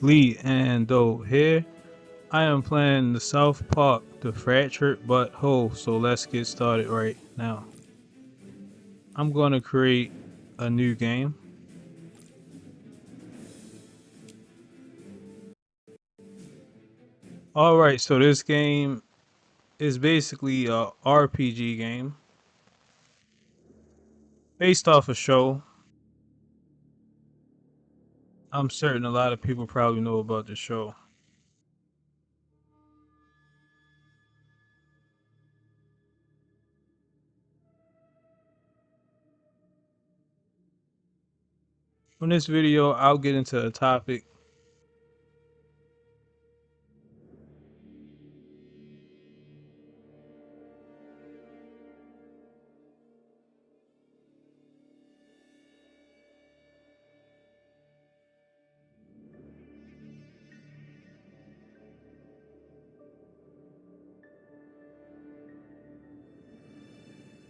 Leando here. I am playing the South Park, the Fractured But Whole, so let's get started right now. I'm going to create a new game. Alright, so this game is basically a RPG game based off a show. I'm certain a lot of people probably know about the show. In this video, I'll get into a topic.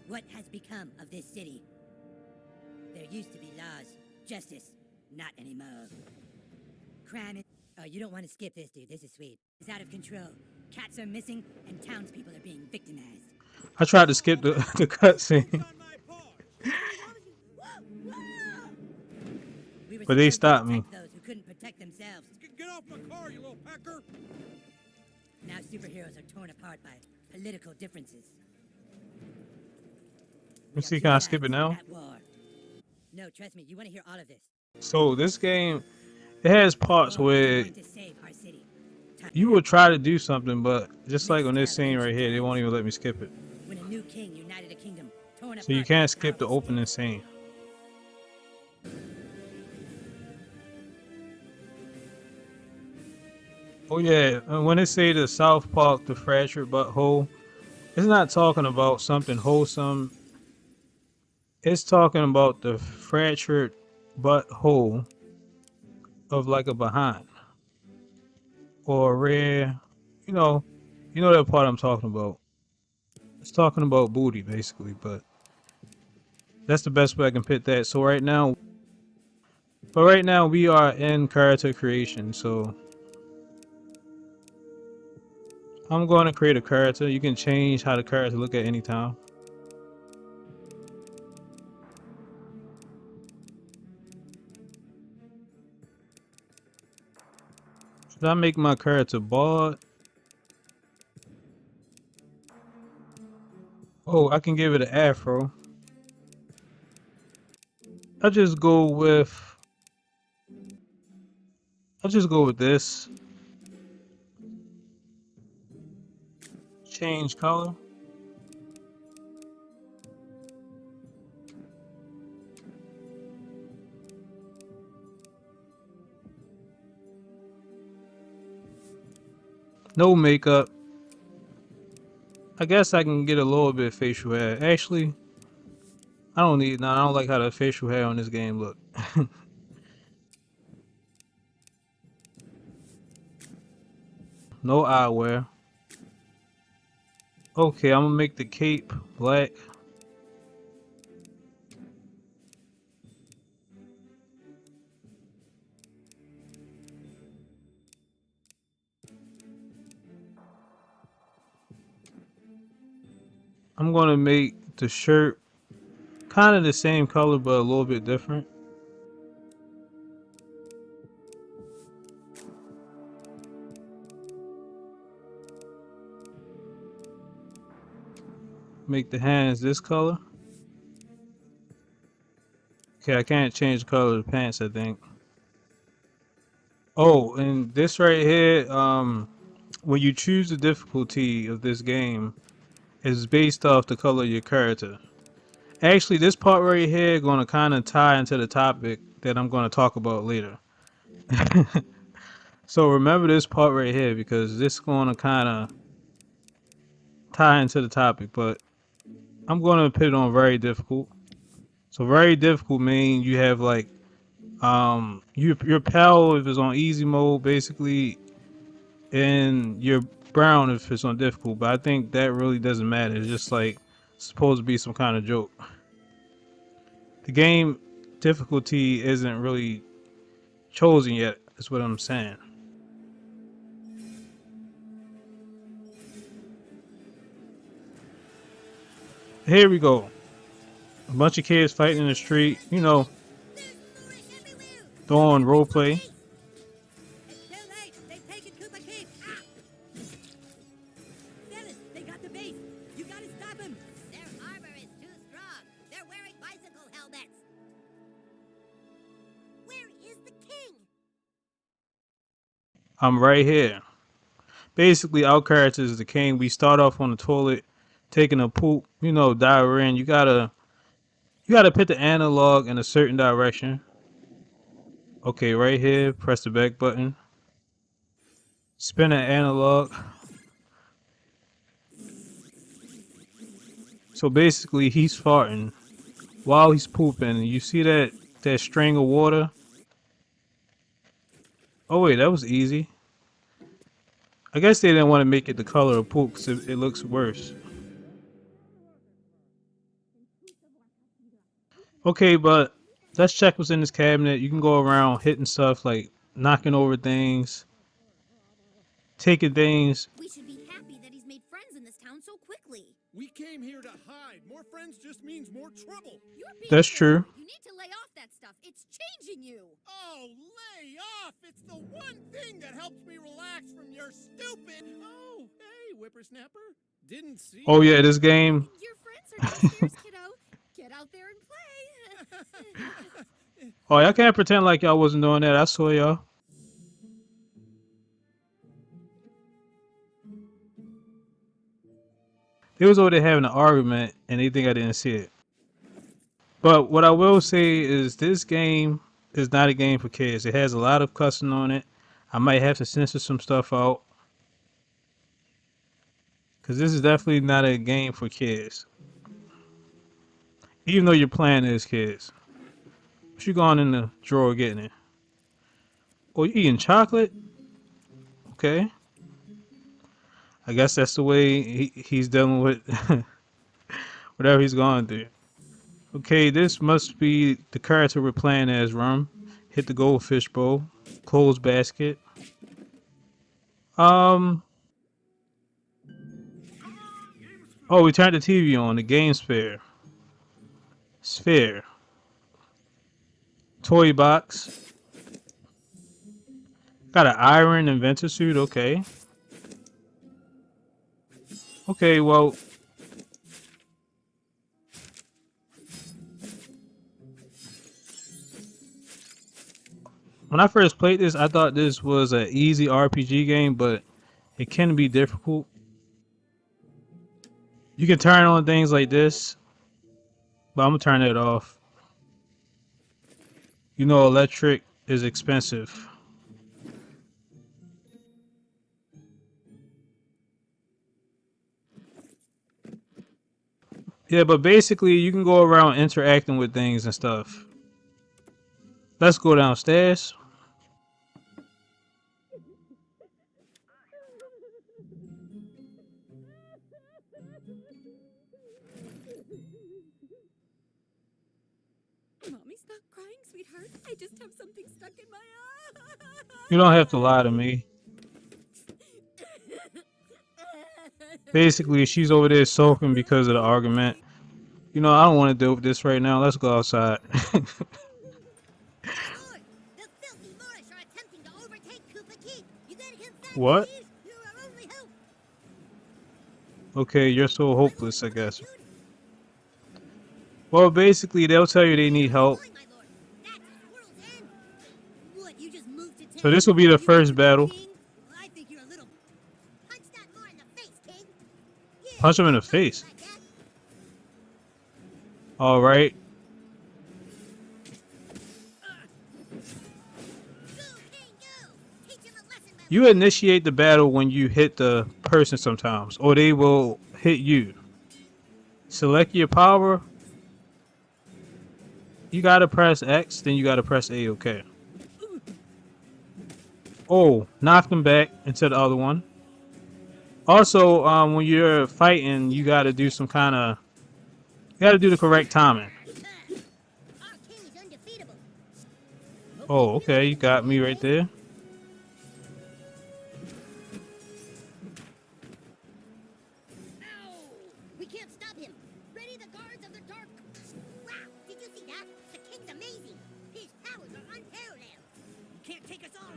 What has become of this city? There used to be laws, justice, not anymore. Crime is... Oh, you don't want to skip this, dude. This is sweet. It's out of control. Cats are missing, and townspeople are being victimized. I tried to skip the cutscene, We were but they supposed to stopped me. protect those who couldn't protect themselves. Get off my car, you little pecker! Now superheroes are torn apart by political differences. Let me see, can I skip it now? At war. No, trust me, you want to hear all of this. So this game, it has parts where Going to save our city. you will try to do something, but just like on this scene right here, they won't even let me skip it. When a new king united a kingdom, torn So you apart can't by skip the powerful opening scene. Oh yeah, and when they say the South Park, the fractured but whole, it's not talking about something wholesome. It's talking about the fractured but whole of like a behind or a rare, you know, you know that part I'm talking about. It's talking about booty basically, but that's the best way I can put that. So right now we are in character creation. So I'm going to create a character. You can change how the character look at any time. Should I make my character bald? Oh, I can give it an afro. I'll just go with this. Change color. No makeup. I guess I can get a little bit of facial hair. Actually, I don't need. No, I don't like how the facial hair on this game look. No eyewear. Okay, I'm gonna make the cape black. I'm gonna make the shirt kind of the same color but a little bit different. Make the hands this color. Okay, I can't change the color of the pants, I think. Oh, and this right here, when you choose the difficulty of this game, is based off the color of your character. Actually, this part right here gonna kind of tie into the topic that I'm gonna talk about later. So remember this part right here because this is gonna kind of tie into the topic, but I'm gonna put it on very difficult. So very difficult means you have like your power if it's on easy mode basically, and your brown if it's on difficult. But I think that really doesn't matter. It's just like supposed to be some kind of joke. The game difficulty isn't really chosen yet. That's what I'm saying. Here we go. A bunch of kids fighting in the street. You know, There's Moorish everywhere! throwing Cooper roleplay. Keith! It's too late! They've taken Cooper Keith! Ah! Dennis, they got the base! You gotta stop them! Their armor is too strong! They're wearing bicycle helmets! Where is the king? I'm right here. Basically, our character is the king. We start off on the toilet, taking a poop. You know, diarrhea. And you gotta put the analog in a certain direction. Okay, right here. Press the back button. Spin the analog. So basically, he's farting while he's pooping. You see that string of water? Oh wait, that was easy. I guess they didn't want to make it the color of poop because it looks worse. Okay, but let's check what's in this cabinet. You can go around hitting stuff like knocking over things, taking things. We should be happy that he's made friends in this town so quickly. We came here to hide. More friends just means more trouble. You're being That's silly. true. You need to lay off that stuff. It's changing you. Oh, lay off! It's the one thing that helps me relax from your stupid. Oh, hey, whippersnapper. Didn't see. Oh yeah, this game. Your friends are downstairs, kiddo. Get out there and play. Oh, y'all can't pretend like y'all wasn't doing that. I saw y'all. They was over there having an argument, and they think I didn't see it. But what I will say is this game is not a game for kids. It has a lot of cussing on it. I might have to censor some stuff out. Because this is definitely not a game for kids. Even though you're playing as kids. What you going in the drawer getting it? Oh, you eating chocolate? Okay. I guess that's the way he's dealing with whatever he's going through. Okay, this must be the character we're playing as, Rum. Hit the goldfish bowl. Close basket. Oh, we turned the TV on. The game sphere. Sphere. Toy box. Got an iron inventor suit. Okay. Okay, well. When I first played this, I thought this was an easy RPG game, but it can be difficult. You can turn on things like this, but I'm gonna turn it off. You know, electric is expensive. Yeah, but basically, you can go around interacting with things and stuff. Let's go downstairs. Mommy, stop crying, sweetheart. I just have something stuck in my eye. You don't have to lie to me. Basically, she's over there sulking because of the argument. You know, I don't want to deal with this right now. Let's go outside. My lord! The filthy Moorish are attempting to overtake Cooper Keith! You gotta get back, What? please! You're our only hope! Okay, you're so hopeless, I guess. Well, basically, they'll tell you they need help. My lord, that's the world's end! What, you just moved to town? So this will be the You first want to be battle. king? Well, I think you're a little... Punch that Moor in the face, king! Yeah, Punch him in the punch face. like that. All right. Go, king, go! Teach him a lesson, my You lord. initiate the battle when you hit the person sometimes, or they will hit you. Select your power. You gotta press X, then you gotta press A, okay. Oh, knock them back into the other one. Also, when you're fighting, you gotta do some kind of... You gotta do the correct timing. Our king is undefeatable. Oh, okay, you got me right there.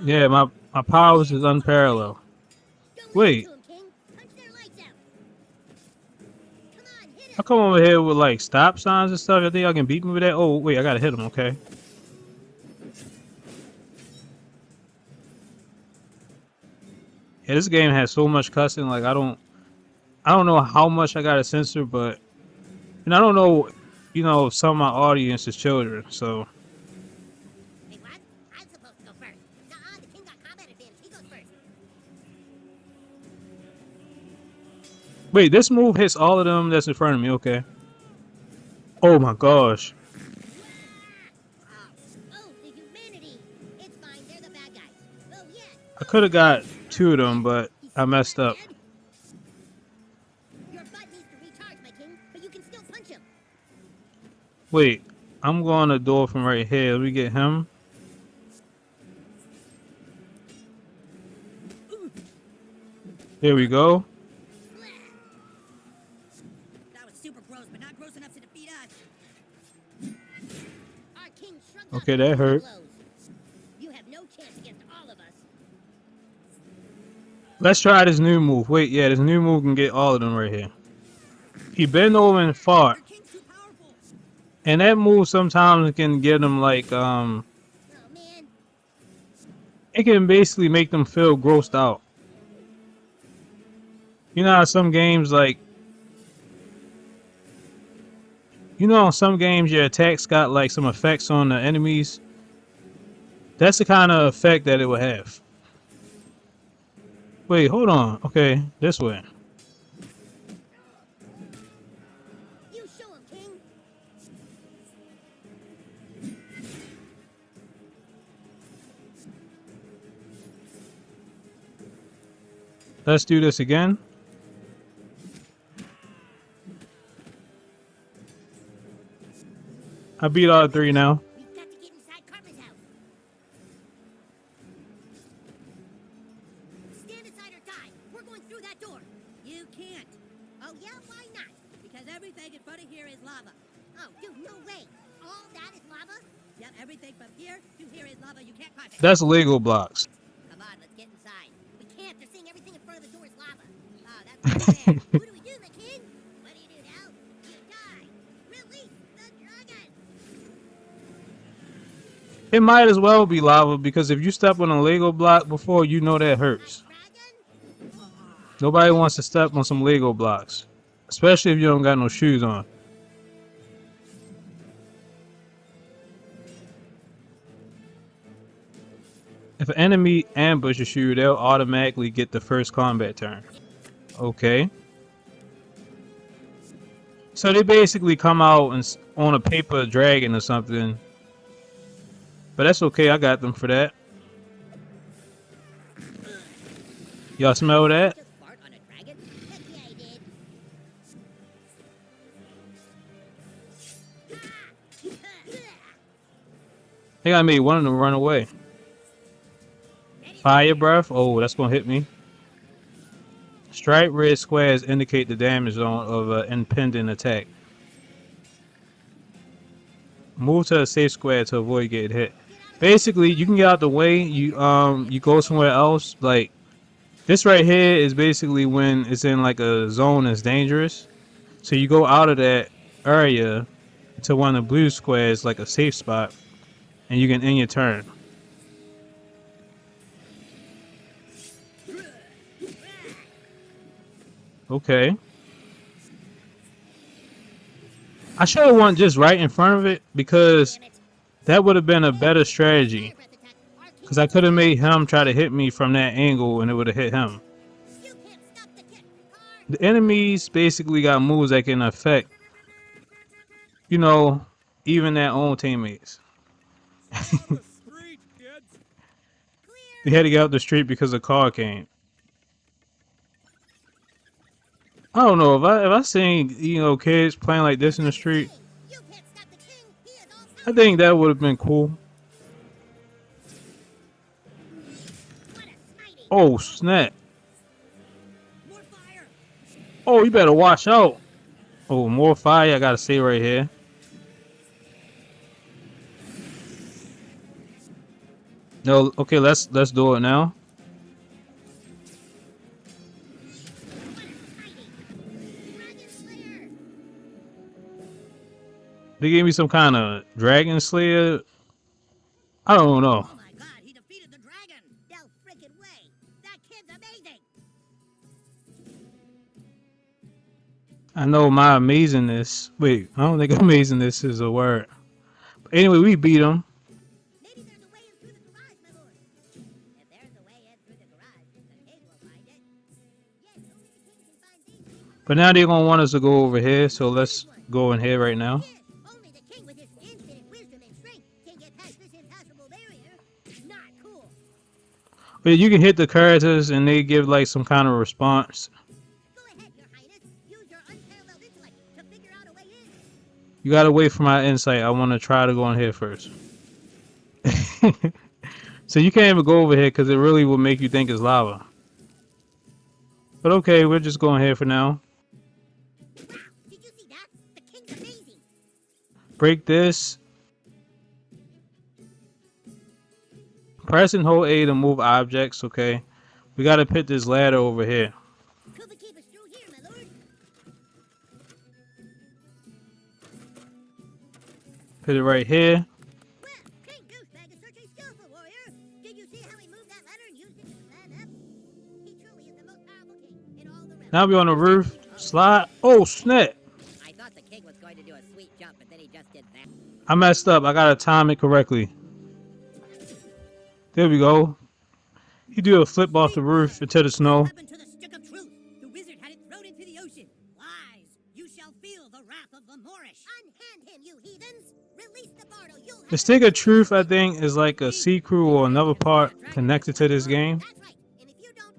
Yeah, my powers is unparalleled. Go Wait, listen to him, King. Punch their lights out. Come on, hit I him. come over here with like stop signs and stuff. I think I can beat me with that. Oh wait, I gotta hit him. Okay. Yeah, this game has so much cussing. Like I don't know how much I gotta censor, but and I don't know, some of my audience is children. So Hey, what? I'm supposed to go first. Nuh-uh, the king got combat advantage. He goes first. wait, this move hits all of them that's in front of me. Okay. Oh my gosh, Oh, the humanity. It's fine. They're the bad guys. Oh, yeah. I Oh, could have got snap. 2 of them, but He's I still messed not up. dead. Your butt needs to recharge, my king, but you can still punch him. Wait, I'm going to door from right here. Let me get him. Here we go. That was super gross, but not gross enough to defeat us. Our king shrugged off Okay, your that brutal hurt. blows. You have no chance against all of us. Let's try this new move. Wait, yeah, this new move can get all of them right here. He bend over and fart. Your king's too powerful. And that move sometimes can get them like Oh, man. it can basically make them feel grossed out. You know how some games like some games your attacks got like some effects on the enemies. That's the kind of effect that it would have. Wait, hold on. Okay, this way. You show him, king. Let's do this again. I beat all 3 now. We've got to get inside Cartman's house. Stand aside or die. We're going through that door. You can't. Oh, yeah? Why not? Because everything in front of here is lava. Oh, dude, no way. All that is lava? Yep, everything from here to here is lava. You can't cross it. That's Lego blocks. Come on, let's get inside. We can't. They're saying everything in front of the door is lava. Oh, that's not fair. What do we do, the king? What do you do now? You die. Release the dragon. It might as well be lava because if you step on a Lego block before, you know that hurts. Dragon? Nobody wants to step on some Lego blocks, especially if you don't got no shoes on. If an enemy ambushes you, they'll automatically get the first combat turn. Okay. So they basically come out and on a paper dragon or something. But that's okay, I got them for that. Y'all smell that? Just fart on a dragon? Heck yeah, I did. I think I made one of them run away. Fire breath? Oh, that's gonna hit me. Striped red squares indicate the damage zone of an impending attack. Move to a safe square to avoid getting hit. Basically, you can get out the way. You go somewhere else. Like this right here is basically when it's in like a zone that's dangerous. So you go out of that area to one of the blue squares, like a safe spot, and you can end your turn. Okay. I should have won just right in front of it because Damn it. that would have been a better strategy. Fire breath attack. Our king Because I could have made him try to hit me from that angle and it would have hit him. You can't stop the kick. Card. The enemies basically got moves that can affect, even their own teammates. The street, kids. Clear. They had to get out the street because a car came. I don't know if I seen kids playing like this in the street. You can't stop the king. He is all I power. think that would have been cool. What a smiting. Oh snap! More fire. Oh, you better watch out. Oh, more fire. I gotta stay right here. No, okay, let's do it now. They gave me some kind of dragon slayer. I don't know. Oh my god, he defeated the dragon! No freaking way! That kid's amazing! I know my amazingness. Wait, I don't think amazingness is a word. But anyway, we beat him. Maybe there's a way in through the garage, my lord. If there's a way in through the garage, the king will find it. Yes, only the king can find these secret But now rooms. they're gonna want us to go over here, so Which let's one? go in here right now. Yes, only the king with his infinite wisdom and strength can get past this impassable barrier. Not cool. But you can hit the characters and they give like some kind of response. Go ahead, your highness. Use your unparalleled intellect to figure out a way in. You gotta wait for my insight. I want to try to go in here first. So you can't even go over here because it really will make you think it's lava. But okay, we're just going here for now. Wow, did you see that? The king's amazing. Break this. Press and hold A to move objects. Okay. We gotta put this ladder over here. Could we keep us through here, my lord? Put it right here. Well, King Goosebag is such a skillful warrior. Did you see how he moved that ladder and used it to climb up? He truly is the most powerful king in all the realms. Now we're on the roof. Slide. Oh, snap. I thought the king was going to do a sweet jump, but then he just did that. I messed up. I gotta time it correctly. There we go. He do a flip off the roof into the snow. What happened to the stick of truth? The wizard had it thrown into the ocean. Lies! You shall feel the wrath of the Moorish. Unhand him, you heathens! Release the Bardo. You'll have The Stick of Truth, I think, is like a secret or another part connected to this game. That's right. And if you don't,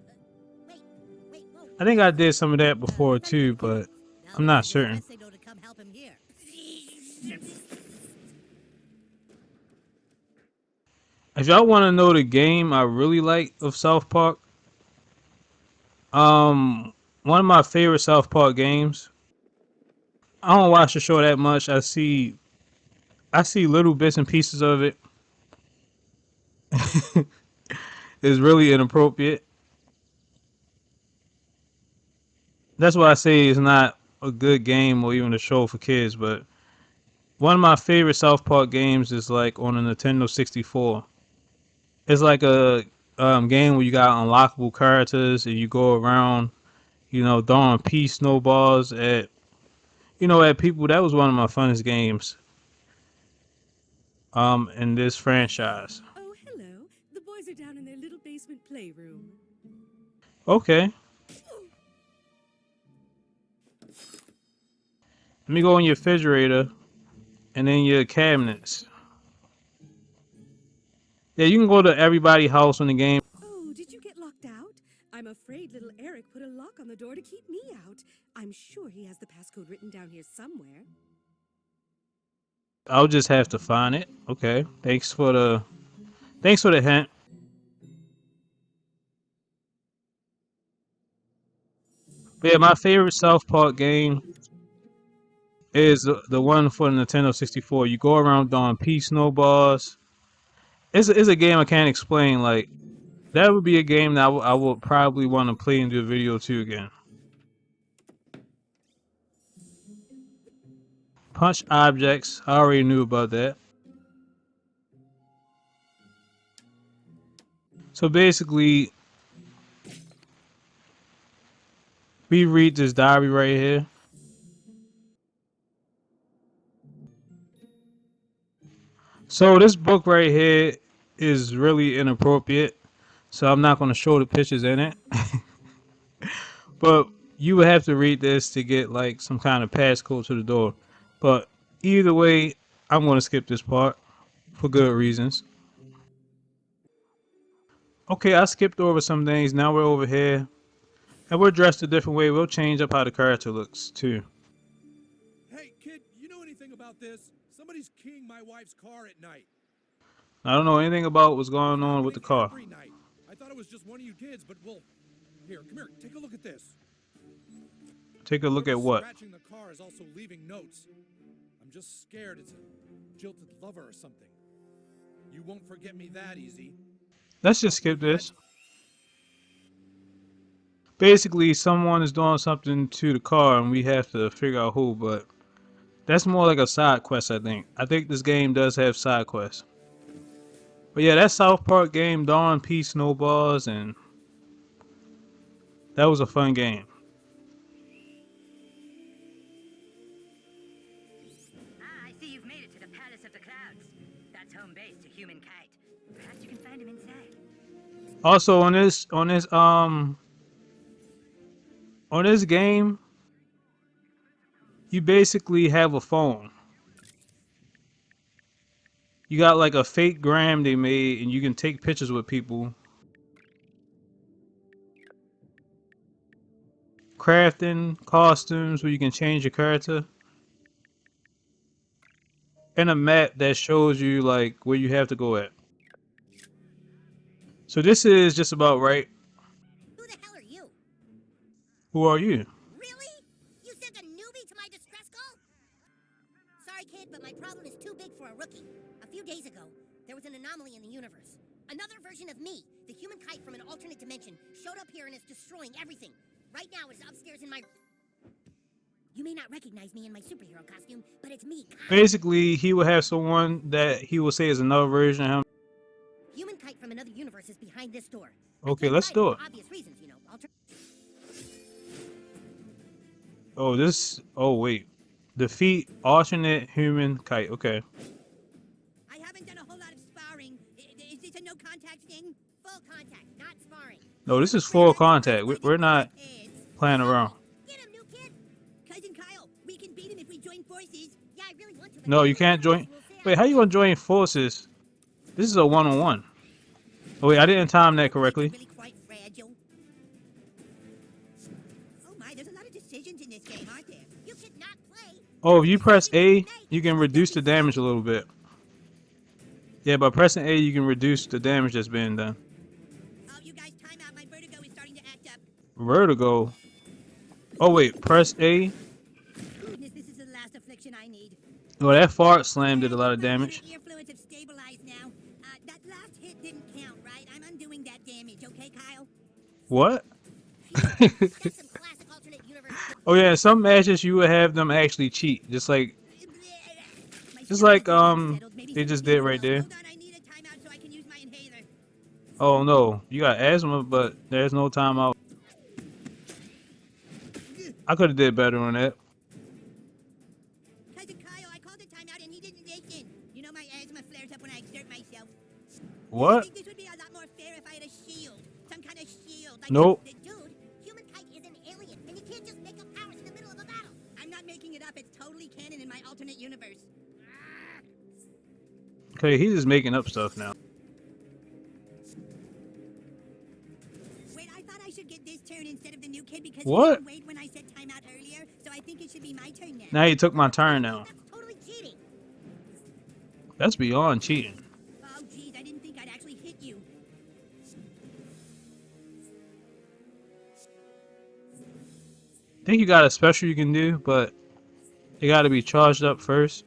wait, whoa. I think I did some of that before too, but I'm not certain. Signal to come help him here. If y'all want to know the game I really like of South Park, one of my favorite South Park games. I don't watch the show that much. I see little bits and pieces of it. It's really inappropriate. That's why I say it's not a good game or even a show for kids. But one of my favorite South Park games is like on a Nintendo 64. It's like a game where you got unlockable characters and you go around, throwing pea snowballs at people. That was one of my funnest games in this franchise. Oh, hello. The boys are down in their little basement playroom. Okay. Let me go in your refrigerator and then your cabinets. Yeah, you can go to everybody's house in the game. Oh, did you get locked out? I'm afraid little Eric put a lock on the door to keep me out. I'm sure he has the passcode written down here somewhere. I'll just have to find it. Okay. Thanks for the hint. But yeah, my favorite South Park game is the one for the Nintendo 64. You go around throwing pea snowballs. It's a game I can't explain. Like, that would be a game that I would probably want to play and do a video too again. Punch objects. I already knew about that. So basically, we read this diary right here. So this book right here is really inappropriate. So I'm not going to show the pictures in it. But you would have to read this to get like some kind of passcode to the door. But either way, I'm going to skip this part for good reasons. Okay, I skipped over some things. Now we're over here. And we're dressed a different way. We'll change up how the character looks too. Hey, kid, you know anything about this? Somebody's keying my wife's car at night. I don't know anything about what's going on with the car. Every night. I thought it was just one of you kids, but well, here, come here, take a look at this. Take a look at what? Scratching the car is also leaving notes. I'm just scared it's a jilted lover or something. You won't forget me that easy. Let's just skip this. Basically, someone is doing something to the car, and we have to figure out who. But that's more like a side quest, I think. I think this game does have side quests. But yeah, that South Park game, Dawn P Snowballs, and that was a fun game. Ah, I see you've made it to the Palace of the Clouds. That's home base to Human Kite. Perhaps you can find him inside. Also, on this game, you basically have a phone. You got like a fake gram they made, and you can take pictures with people. Crafting costumes where you can change your character. And a map that shows you like where you have to go at. So this is just about right. Who the hell are you? Who are you? Really? You sent a newbie to my distress call? Sorry, kid, but my problem is too big for a rookie. A few days ago, there was an anomaly in the universe. Another version of me, the human kite from an alternate dimension, showed up here and is destroying everything. Right now, it's upstairs in my... You may not recognize me in my superhero costume, but it's me, Kyle. Basically, he will have someone that he will say is another version of him. Human kite from another universe is behind this door. Okay, let's do it. For obvious reasons, you know. Oh, this. Oh, wait. Defeat alternate human kite. Okay. I haven't done a whole lot of sparring. Is this a no contact thing? Full contact, not sparring. No, this is full contact. We're not playing around. Get him, new kid. Cousin Kyle, we can beat him if we join forces. Yeah, I really want to. No, you can't join. Wait, how you gonna join forces? This is a one-on-one. Oh wait, I didn't time that correctly. Really quite fragile. Oh my, there's a lot of decisions in this game, aren't there? You could not play. Oh, if you press A, you can reduce the damage a little bit. Yeah, by pressing A, you can reduce the damage that's being done. Oh, you guys, time out. My vertigo is starting to act up. Vertigo. Oh wait, press A. Goodness, this is the last affliction I need. Oh, that fart slam did a lot of damage. Your fluids have stabilized now. That last hit didn't count, right? I'm undoing that damage, okay, Kyle? What? That's some classic alternate universe. Oh yeah, some matches you would have them actually cheat, just like they just did right there. Hold on, I need a timeout so I can use my inhaler. Oh no, you got asthma, but there's no timeout. I could have did better on that. Cousin Kyle, I called a timeout and he didn't listen. You know my asthma flares up when I exert myself. I What? think this would be a lot more fair if I had a shield. Some kind of shield. Like Nope. Dude, human kite is an alien, and you can't just make up powers in the middle of a battle. I'm not making it up. It's totally canon in my alternate universe. Okay, he's just making up stuff now. Wait, I thought I should get this turn instead of the new kid because What? he didn't wait when I said timeout earlier, so I think it should be my turn now. Now he took my turn now. That's totally cheating. That's beyond cheating. Oh, geez, I didn't think I'd actually hit you. I think you got a special you can do, but it got to be charged up first.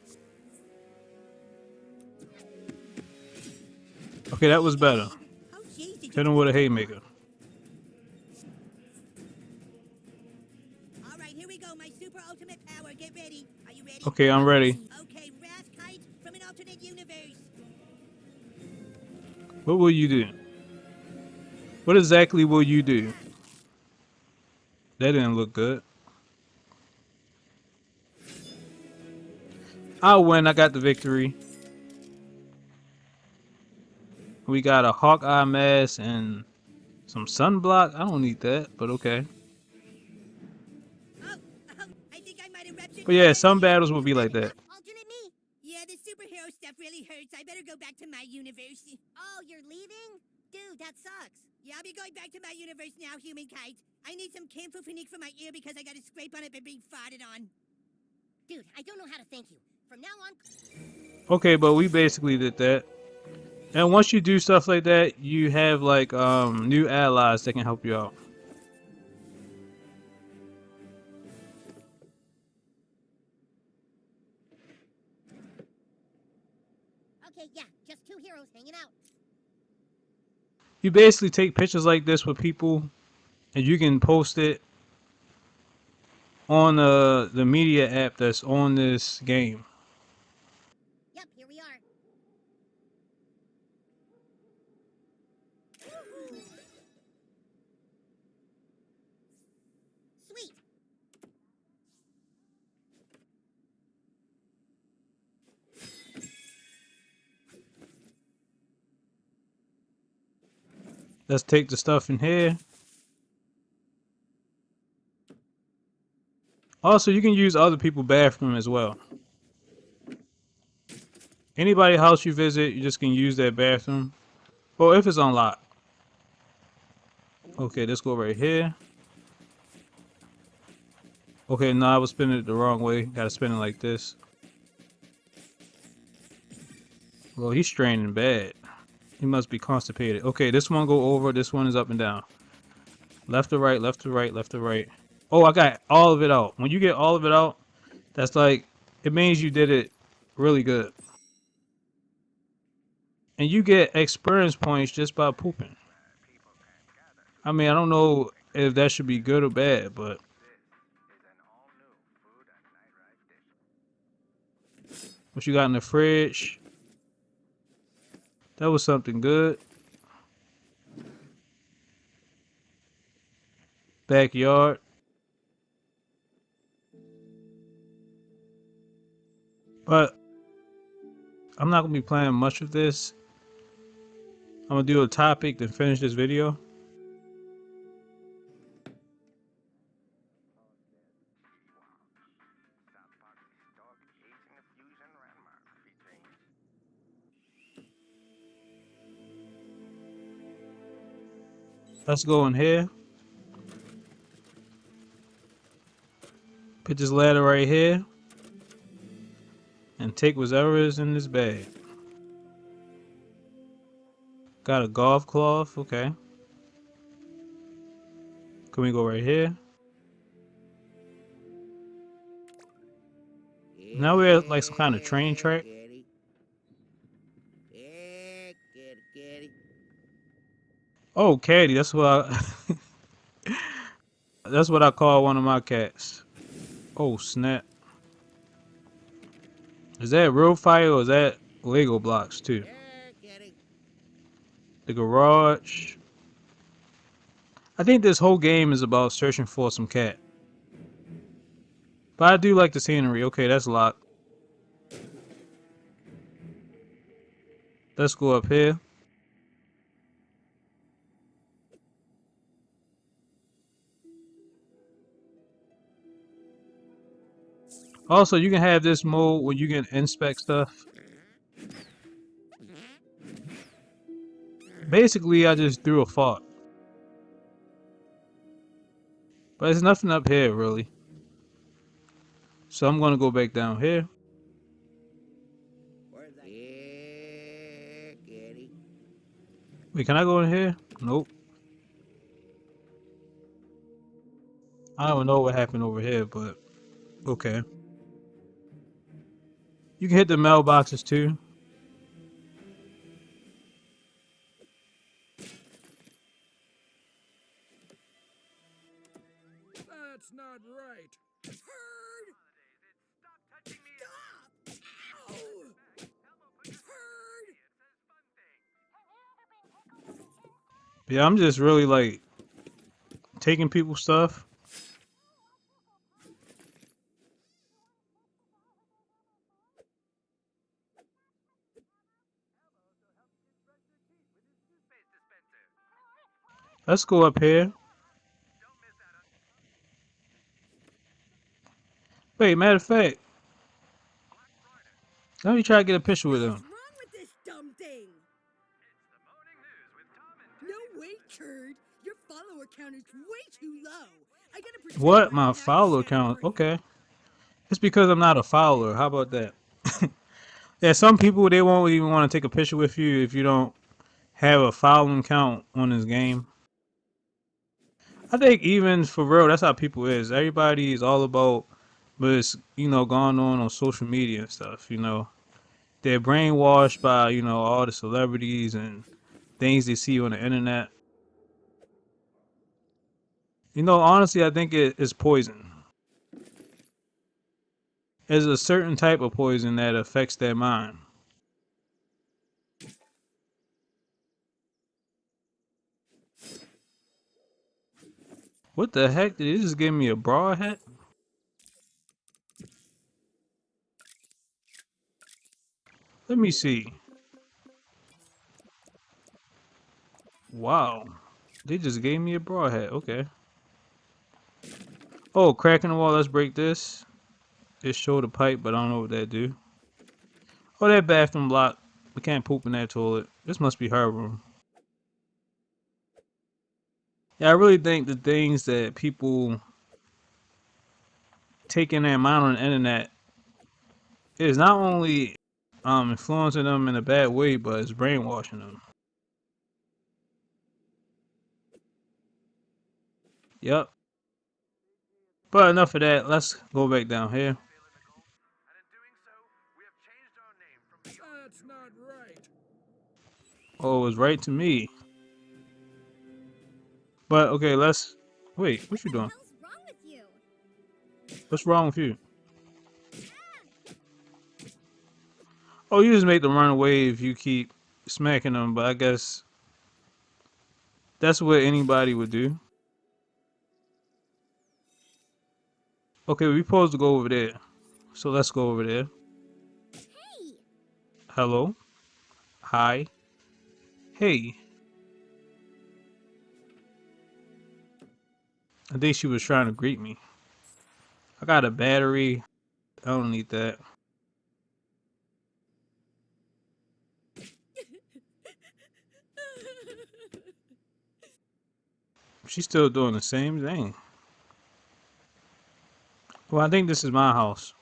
Okay, that was better. Oh, geez, did Hit you... him with a haymaker. All right, here we go. My super ultimate power. Get ready. Are you ready? Okay, I'm ready. Okay, Wrath Kite from an alternate universe. What will you do? What exactly will you do? That didn't look good. I'll win. I got the victory. We got a Hawkeye mask and some sunblock. I don't need that, but okay. Oh, I think I might have ruptured. But yeah, some battles will be like that. Alternate me. Yeah, the superhero stuff really hurts. I better go back to my universe. Oh, you're leaving? Dude, that sucks. Yeah, I'll be going back to my universe now, human kite. I need some camphor for my ear because I got a scrape on it by being farted on. Dude, I don't know how to thank you. From now on... Okay, but we basically did that. And once you do stuff like that, you have like new allies that can help you out. Okay, yeah, just two heroes hanging out. You basically take pictures like this with people, and you can post it on the media app that's on this game. Yep, here we are. Sweet. Let's take the stuff in here. Also, you can use other people's bathroom as well. Anybody house you visit, you just can use that bathroom. Well, if it's unlocked. Okay, let's go right here. Okay, no, I was spinning it the wrong way. Gotta spin it like this. Well, he's straining bad. He must be constipated. Okay, this one go over. This one is up and down. Left to right, left to right, left to right. Oh, I got all of it out. When you get all of it out, that's like, it means you did it really good. And you get experience points just by pooping. I mean, I don't know if that should be good or bad, but what you got in the fridge? That was something good. Backyard. But I'm not gonna be playing much of this. I'm gonna do a topic to finish this video. Let's go in here. Put this ladder right here. And take whatever is in this bag. Got a golf cloth. Okay. Can we go right here? Now we're at like some kind of train track. Kitty. Yeah, kitty. Oh, Caddy, that's what I that's what I call one of my cats. Oh snap. Is that real fire or is that Lego blocks too? Yeah, kitty. The garage. I think this whole game is about searching for some cat. But I do like the scenery. Okay, that's locked. Let's go up here. Also, you can have this mode where you can inspect stuff. Basically, I just threw a fart. But there's nothing up here, really. So I'm gonna go back down here. Where's that? Yeah, kitty. Wait, can I go in here? Nope. I don't know what happened over here, but okay. You can hit the mailboxes too. That's not right. Turd! Stop! Ow! Turd! Yeah, I'm just really like taking people's stuff. Let's go up here. Wait, matter of fact, let me try to get a picture with What's him. wrong with this dumb thing? No way, Turd. Your follower count is way too low. I gotta pretend What? right My now to follower stand count? for him. Okay. It's because I'm not a follower. How about that? Yeah, some people they won't even want to take a picture with you if you don't have a following count on this game. I think even for real, that's how people is. Everybody is all about what's going on social media and stuff. They're brainwashed by all the celebrities and things they see on the internet. You know, honestly, I think it is poison. There's a certain type of poison that affects their mind. What the heck? Did he just give me a broad hat? Let me see. Wow. They just gave me a broad hat. Okay. Oh, cracking the wall. Let's break this. It showed a pipe, but I don't know what that do. Oh, that bathroom block. We can't poop in that toilet. This must be her room. Yeah, I really think the things that people take in their mind on the internet is not only influencing them in a bad way, but it's brainwashing them. Yep. But enough of that. Let's go back down here. That's not right. Oh, it was right to me. But okay, let's wait. What you doing? What's wrong with you? What's wrong with you? Oh, you just make them run away if you keep smacking them. But I guess that's what anybody would do. Okay, we supposed to go over there. So let's go over there. Hey! Hello. Hi. Hey. I think she was trying to greet me. I got a battery. I don't need that. She's still doing the same thing. Well, I think this is my house.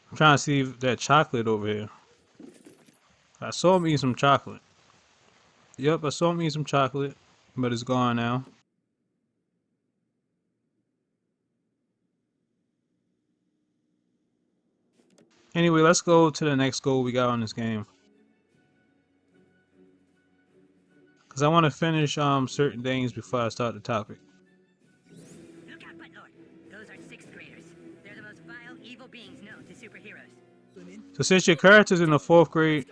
I'm trying to see if that chocolate over here. I saw me some chocolate. Yep, I saw me some chocolate, but it's gone now. Anyway, let's go to the next goal we got on this game. Because I want to finish certain things before I start the topic. Look out, Buttlord. Those are sixth graders. They're the most vile, evil beings known to superheroes. So since your character's in the 4th grade...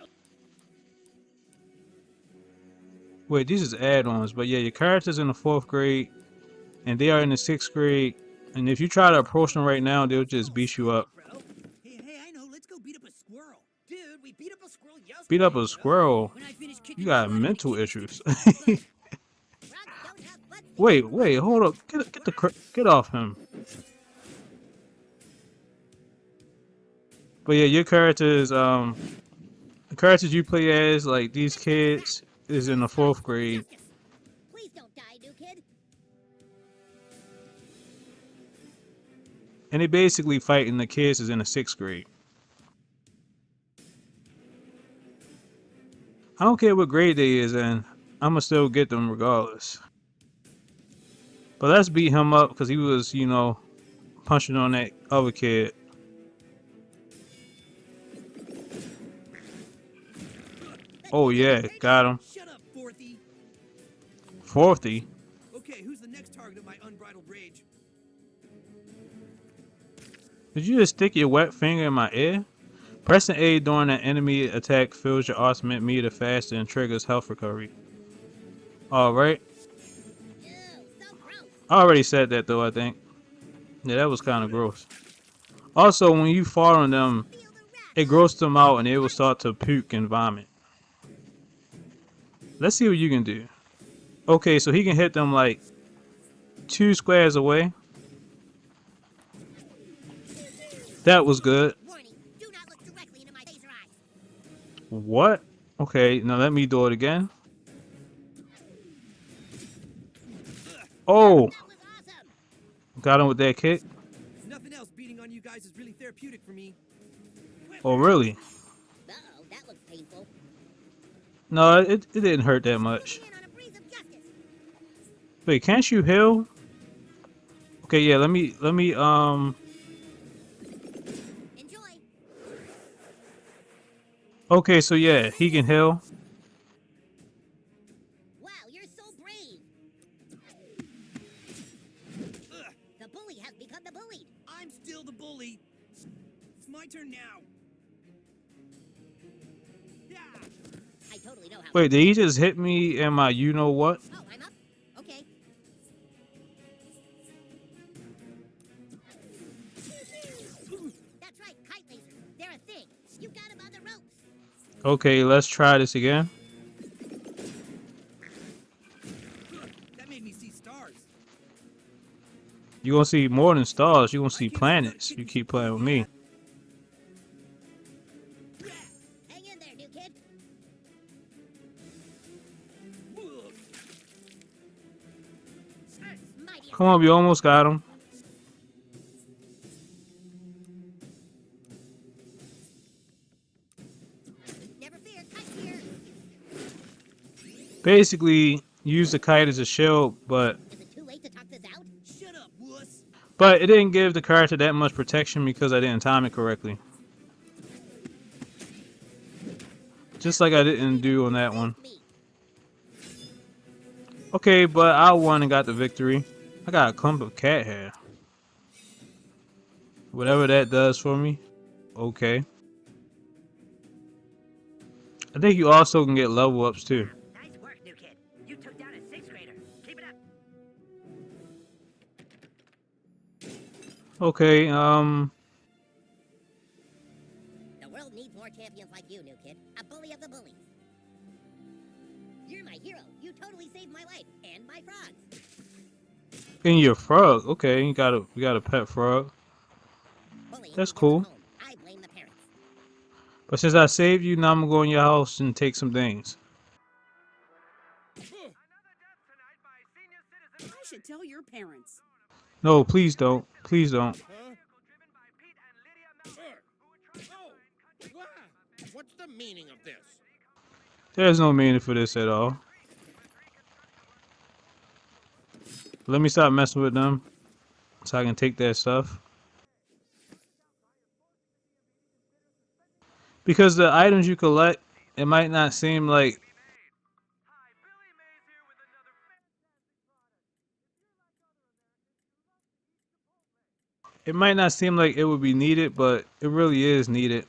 Wait, these is add-ons, but yeah, your character's in the 4th grade, and they are in the 6th grade, and if you try to approach them right now, they'll just beat you up. Bro. Hey, I know. Let's go beat up a squirrel. Dude, we beat up a squirrel yesterday. Beat up a bro. squirrel? When I finish kicking You got the blood, mental I'm issues. Frogs don't have butts to Wait, hold up. Get off him. But yeah, your characters, the characters you play as, like these kids, is in the 4th grade. Justice. Please don't die, new kid. And they basically fighting the kids is in the 6th grade. I don't care what grade they is in, I'ma still get them regardless. But let's beat him up because he was, you know, punching on that other kid. Oh yeah, got him. Shut up, Forthy. 40. Okay, who's the next target of my unbridled rage? Did you just stick your wet finger in my ear? Pressing A during an enemy attack fills your ultimate meter faster and triggers health recovery. Alright. Ew, so gross. I already said that though, I think. Yeah, that was kind of gross. Also, when you fall on them, Feel the wrath. it grosses them out and they will start to puke and vomit. Let's see what you can do. Okay, so he can hit them like 2 squares away. That was good. Warning, do not look directly into my laser eyes. What? Okay, now let me do it again. Oh, That was awesome. got him with that kick. If nothing else, beating on you guys is really therapeutic for me. Oh, really? Uh-oh, that looks painful. No, it didn't hurt that much. In on a breeze of justice. Wait, can't you heal? Okay, yeah, let me Okay, so yeah, he can heal. Wow, you're so brave. Ugh, The bully has become the bullied. I'm still the bully. It's my turn now. Yeah. I totally know how. Wait, did he just hit me in my you know what? Oh, I'm up? Okay. That's right, kite lasers. They're a thing. You got him on the ropes. Okay, let's try this again. That made me see stars. You're gonna see more than stars, you're gonna My see kids are planets. You kittens keep playing with like me. that. Hang in there, new kid. Ugh. Earth's mightiest. Come on, we almost got him. Never fear, kite's here. Basically, use the kite as a shield, but Is it too late to talk this out? Shut up, wuss. it didn't give the character that much protection because I didn't time it correctly. Just like I didn't do on that one. Me. Okay, but I won and got the victory. I got a clump of cat hair. Whatever that does for me. Okay. I think you also can get level ups too. Nice work, new kid. You took down a sixth grader. Keep it up. Okay, The world needs more champions like you, new kid. A bully of the bullies. You're my hero. You totally saved my life and my frogs. in your frog. Okay, you got a pet frog. Bullying That's begins at cool. home. I blame the parents. But since I saved you, now I'm gonna go in your house and take some things. I should tell your parents. No, please don't. Please don't. Huh? Oh, wow. What's the meaning of this? There's no meaning for this at all. Let me stop messing with them so I can take their stuff. Because the items you collect, it might not seem like it would be needed, but it really is needed.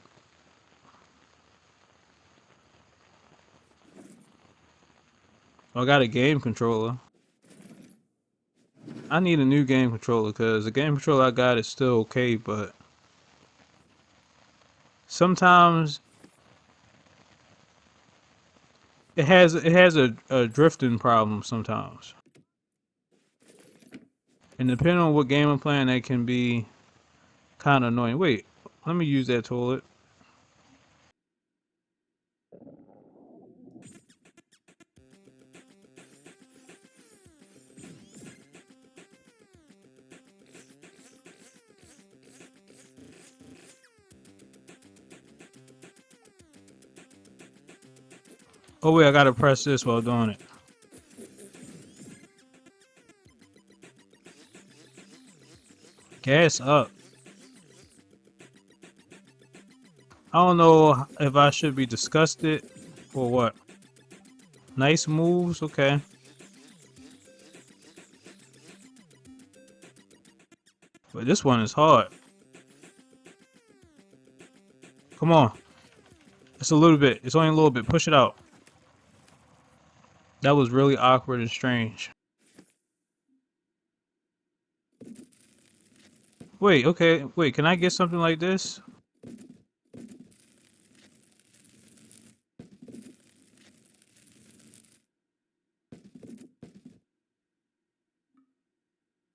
I got a game controller. I need a new game controller because the game controller I got is still okay, but sometimes it has a drifting problem sometimes. And depending on what game I'm playing, that can be kind of annoying. Wait, let me use that toilet. Oh wait, I gotta press this while doing it. Gas up. I don't know if I should be disgusted or what. Nice moves, okay. But this one is hard. Come on. It's a little bit. It's only a little bit. Push it out. That was really awkward and strange. Wait, okay. Wait, can I get something like this?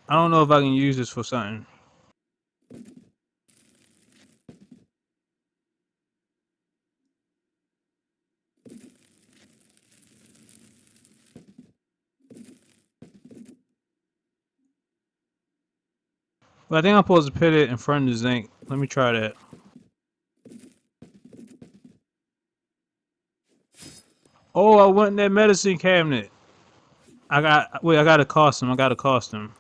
I don't know if I can use this for something. But I think I'm supposed to put it in front of the zinc. Let me try that. Oh, I went in that medicine cabinet. Wait, I got a costume. I got a costume.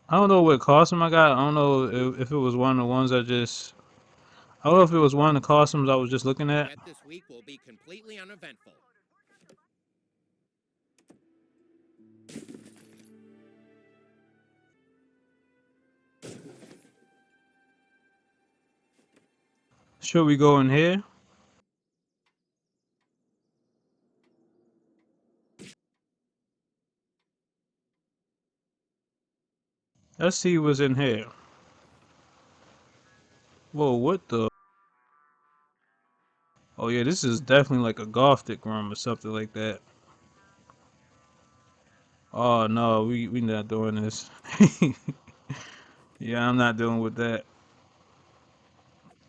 I don't know what costume I got. I don't know if it was one of the ones I just. I don't know if it was one of the costumes I was just looking at. Bet this week will be completely uneventful. Should we go in here? Let's see what's in here. Whoa, what the? Oh yeah, this is definitely like a gothic room or something like that. Oh no, we not doing this. Yeah, I'm not dealing with that.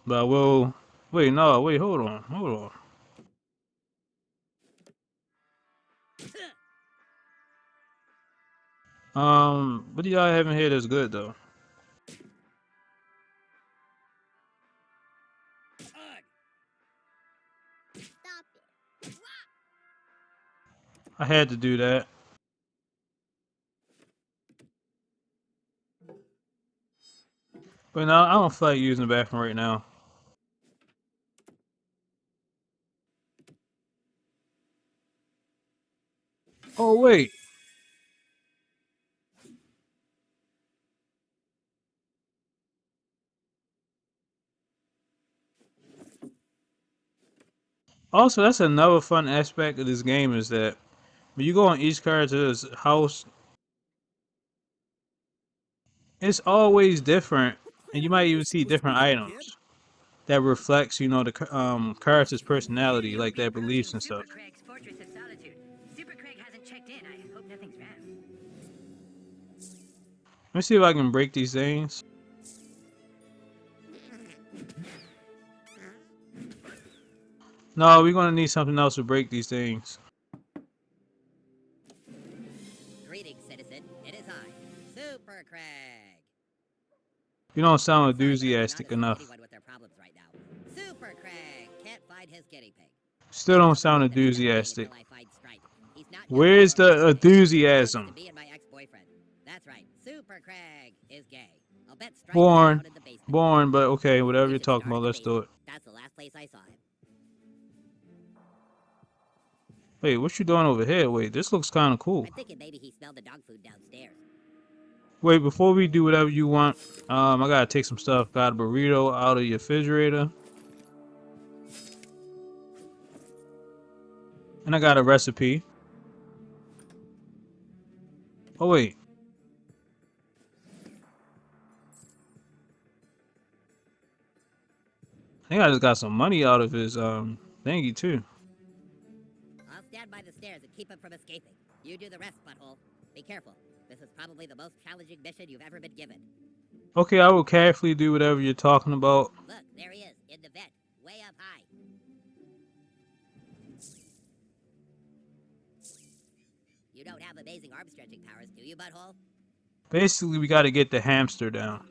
But we'll wait. No, wait. Hold on. Hold on. What do y'all have in here that's good though? Stop it. I had to do that. But no, I don't feel like using the bathroom right now. Oh wait. Also, that's another fun aspect of this game is that when you go on each character's house, it's always different, and you might even see different items that reflects, the character's personality, like their beliefs and stuff. Super Craig's Fortress of Solitude. Super Craig hasn't checked in. I hope nothing's wrong. Let me see if I can break these things. No, we're gonna need something else to break these things. Greetings, citizen. It is I, Super Craig. You don't sound Sorry, but I'm enthusiastic not enough. anyone with their problems right now. Super Craig can't find his guinea pig. Still don't I'll sound believe that he's not paying enthusiastic. until I find Stripe. He's not just Where's a normal the guinea pig. He happens enthusiasm? to be my ex-boyfriend. That's right. Super Craig is gay. I'll bet Stripe is Born. down in the basement. Born, but okay, whatever We you're should talking start about, in the let's do basement. it. That's the last place I saw him. Wait, what you doing over here? Wait, this looks kind of cool. I'm thinking maybe he smelled the dog food downstairs. Wait, before we do whatever you want, I gotta take some stuff. Got a burrito out of your refrigerator. And I got a recipe. Oh, wait. I think I just got some money out of his, thingy, too. I'll stand by the stairs and keep him from escaping. You do the rest, butthole. Be careful. This is probably the most challenging mission you've ever been given. Okay, I will carefully do whatever you're talking about. Look, there he is, in the vent, way up high. You don't have amazing arm stretching powers, do you, butthole? Basically, we gotta get the hamster down.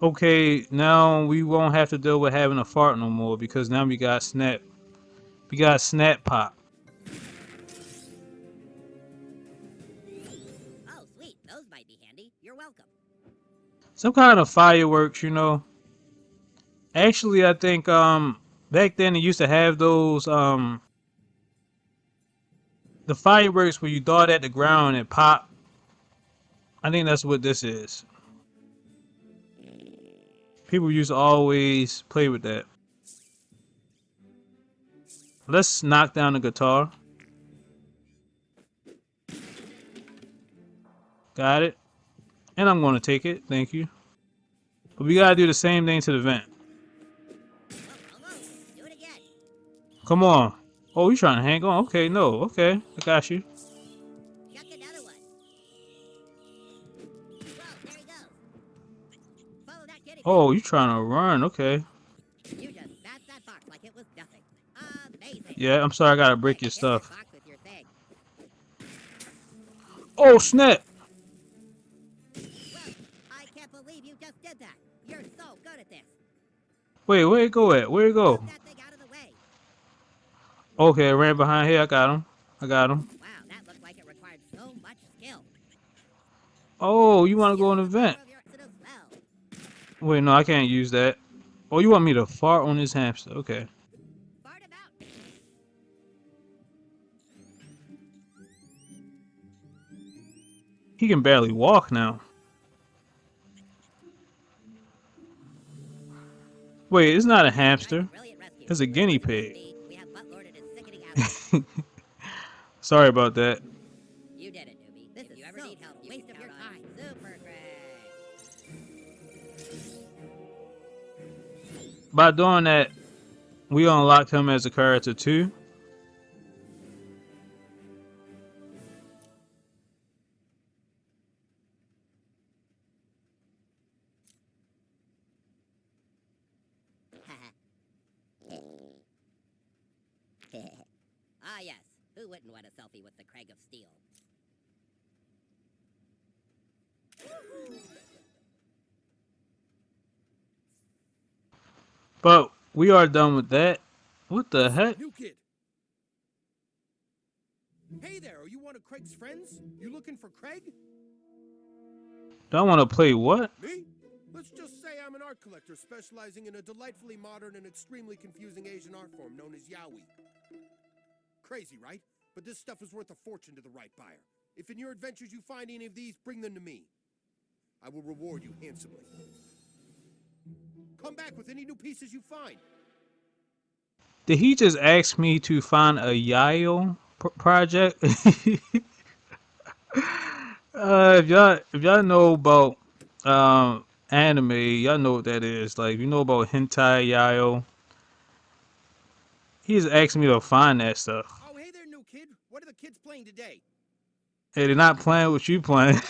Okay, now we won't have to deal with having a fart no more because now we got snap. We got snap pop. Oh, sweet. Those might be handy. You're welcome. Some kind of fireworks. Actually, I think back then they used to have those the fireworks where you dart at the ground and pop. I think that's what this is. People used to always play with that. Let's knock down the guitar. Got it. And I'm gonna take it. Thank you. But we gotta do the same thing to the vent. Almost. Do it again. Come on. Oh, you trying to hang on? Okay, no. Okay, I got you. Chuck another one. Whoa, there he goes. Follow that kitty. Oh, you trying to run? Okay. You just smashed that box like it was nothing. Amazing. Yeah, I'm sorry. I gotta break your Hit that stuff. box with your thing. Oh, snap! Whoa, I can't believe you just did that. You're so good at this. Wait, where'd it go at? Where'd it go? Move that thing out of the way. Okay, I ran behind here. I got him. I got him. Wow, that looked like it required so much skill. Oh, you want to go on You an have the event? power of your acid as well. Wait, no, I can't use that. Oh, you want me to fart on this hamster? Okay. Fart about. He can barely walk now. Wait, it's not a Tonight's a hamster. brilliant rescue. It's a But it guinea wasn't just pig. me. We have Buttlord and his sickening absence. Sorry about that. You did it, newbie. This if you ever need help, waste of your time. Super Craig. By doing that, we unlocked him as a character too. Ah, yes. Who wouldn't want a selfie with the Craig of Steel? But we are done with that. What the heck? New kid. Hey there, are you one of Craig's friends? You looking for Craig? Do I want to play what? Me? Let's just say I'm an art collector specializing in a delightfully modern and extremely confusing Asian art form known as yaoi. Crazy, right? But this stuff is worth a fortune to the right buyer. If in your adventures you find any of these, bring them to me. I will reward you handsomely. Come back with any new pieces you find. Did he just ask me to find a Yayo project? If y'all know about anime, y'all know what that is. Like, if you know about hentai Yayo, he's asking me to find that stuff. Oh, hey there, new kid. What are the kids playing today? Hey, they're not playing what you playing.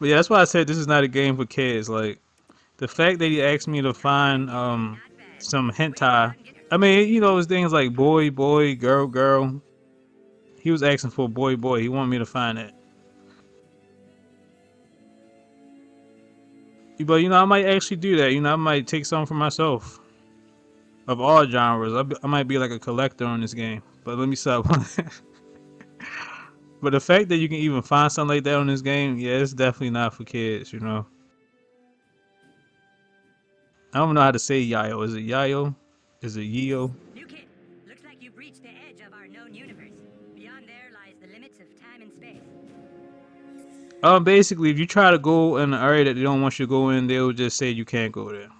But yeah, that's why I said this is not a game for kids. Like, the fact that he asked me to find some hentai. I mean, it's things like boy, boy, girl, girl. He was asking for boy, boy. He wanted me to find that. But I might actually do that. I might take some for myself of all genres. I might be like a collector on this game. But let me stop. But the fact that you can even find something like that on this game, yeah, it's definitely not for kids. I don't know how to say Yayo. Is it Yayo? Is it Yio? New kid, looks like you've reached the edge of our known universe. Beyond there lies the limits of time and space. Basically, if you try to go in an area that they don't want you to go in, they'll just say you can't go there.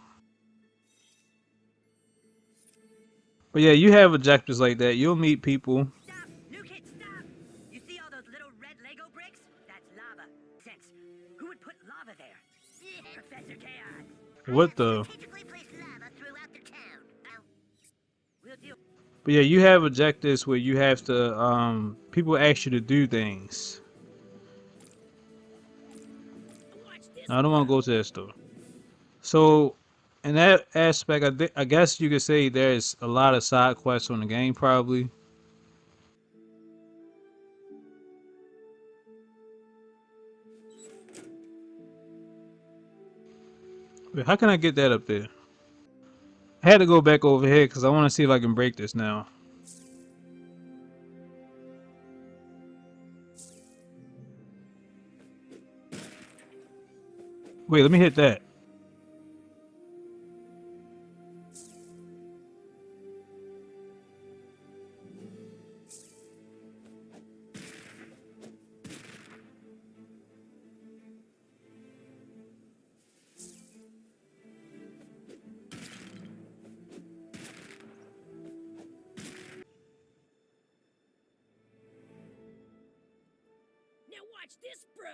But yeah, you have objectives like that. You'll meet people. Stop! New kid, stop! You see all those little red Lego bricks? That's lava. Sense. Who would put lava there? Professor Chaos. What the? Strategically place lava throughout the town. We'll deal. But yeah, you have objectives where you have to. People ask you to do things. Watch this. Now, I don't want to go to that store. So, in that aspect, I guess you could say there's a lot of side quests on the game, probably. Wait, how can I get that up there? I had to go back over here because I want to see if I can break this now. Wait, let me hit that. Now watch this, bro.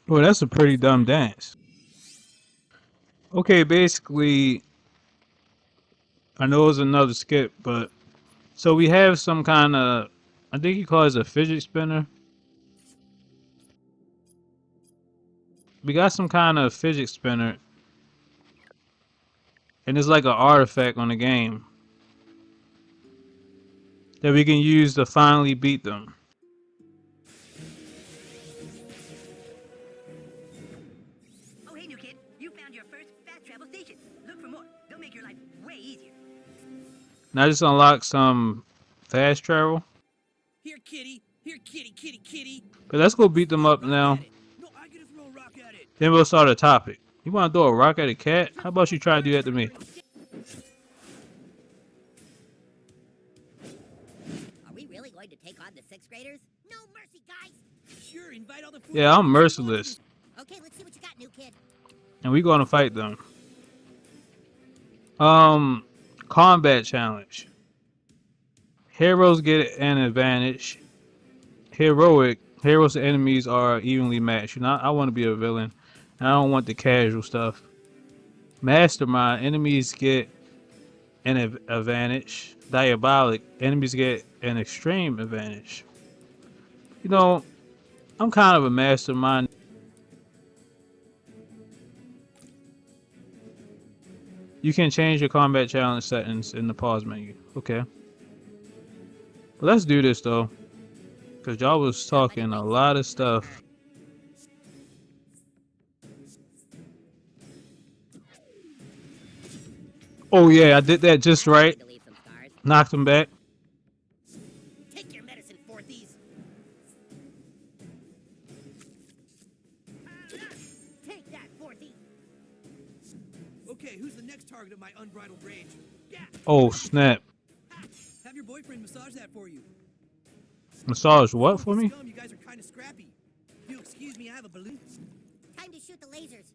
Well, that's a pretty dumb dance. Okay, basically, I know it's another skip, but so we have some kind of, I think he calls it a fidget spinner. We got some kind of fidget spinner, and it's like an artifact on the game that we can use to finally beat them. Oh, hey, new kid. You found your first fast travel station. Look for more. They'll make your life way easier. Now I just unlocked some fast travel. Here, kitty. Here, kitty, kitty, kitty. But let's go beat them up Rock now. at it. No, I gotta throw a rock at it. Then we'll start a topic. You want to throw a rock at a cat? How about you try to do that to me? Are we really going to take on the sixth graders? No mercy, guys! Sure, invite all the. Yeah, I'm merciless. Okay, let's see what you got, new kid. And we gonna fight them. Combat challenge. Heroes get an advantage. Heroes and enemies are evenly matched. You know, I want to be a villain. I don't want the casual stuff. Mastermind, enemies get an advantage. Diabolic, enemies get an extreme advantage. You know, I'm kind of a mastermind. You can change your combat challenge settings in the pause menu. Okay. But let's do this though. Because y'all was talking a lot of stuff. Oh yeah, I did that just right. To leave some scars. Knocked him back. Take your medicine, fourthies. Take that, fourthies. Okay, who's the next target of my unbridled rage? Yeah. Oh snap. Have your boyfriend massage that for you. Massage what for me? Scum, you guys are kind of scrappy. If you'll excuse me, I have a balloon. Time to shoot the lasers.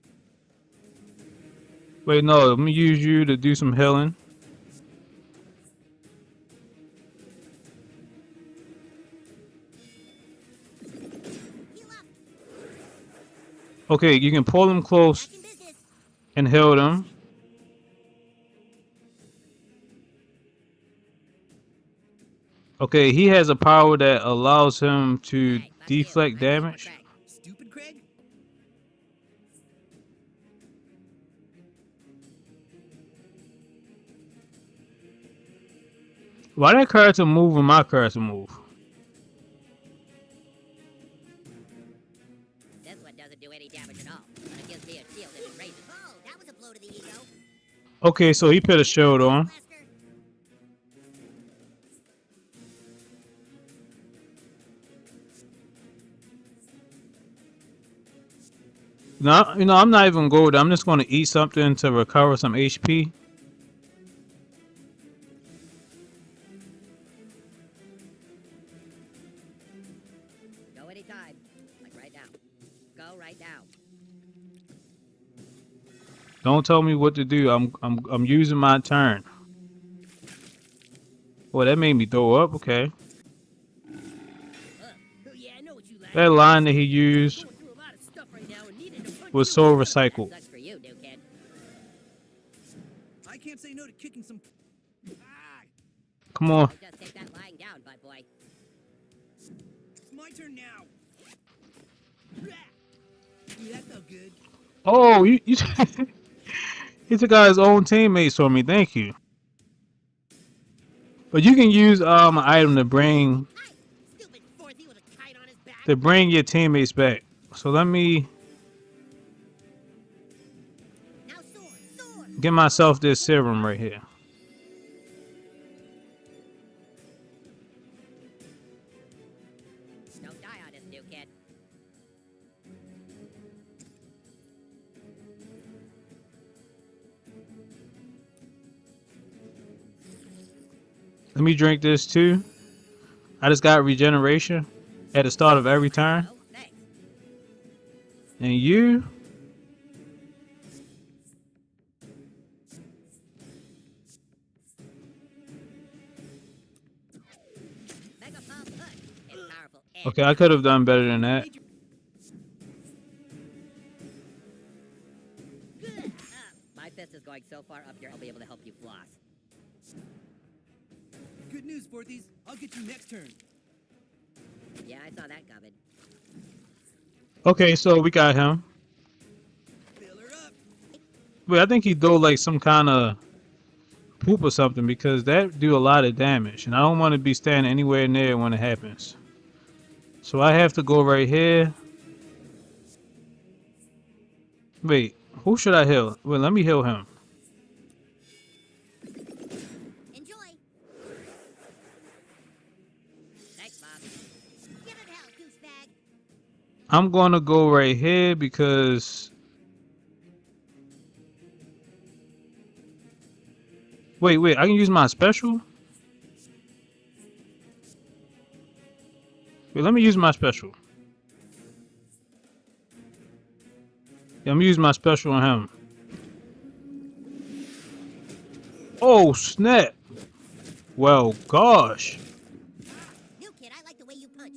Wait, no, let me use you to do some healing. Heal up. Okay, you can pull them close Back in business. and heal them. Okay, he has a power that allows him to Hey, back to you. deflect I'm Super damage. Craig. Stupid Craig? Why that character move when my character move? This one doesn't do any damage at all, but it gives me a shield if it raises. Oh, that was a blow to the ego. Okay, so he put a shield on. Blaster. No, you know, I'm not even gold. I'm just going to eat something to recover some HP. Go anytime. Like right now. Go right now. Don't tell me what to do. I'm using my turn. Well, that made me throw up. Okay. Oh yeah, I know what you like. That line that he used Going through a lot of stuff right now and needed to punch was you. so recycled. Sucks for you, new kid. I can't say no to kicking some. Ah, Come on. Just take that lying down, butt boy. it's my turn now. Rah. Yeah, that felt good. Oh, you he took out his own teammates for me. Thank you. But you can use an item to bring Hi, stupid fourthy with a kite on his back. your teammates back. So let me Now sword. get myself this serum right here. Don't die on us, new kid. Let me drink this too. I just got regeneration at the start of every turn. Oh, thanks. And you, Mega Pump Hook is powerful. And okay, I could have done better than that. my fist is going so far up here, I'll be able to help you floss. Good news, fourthies. I'll get you next turn. Yeah, I saw that coming. Okay, so we got him. Fill her up. Wait, I think he threw like some kind of poop or something because that do a lot of damage, and I don't want to be standing anywhere near when it happens. So I have to go right here. Wait, who should I heal? Well, let me heal him. Enjoy. I'm gonna go right here because wait, I can use my special? Wait, let me use my special. Yeah, I'm using my special on him. Oh snap! Well, gosh. New kid, I like the way you punch.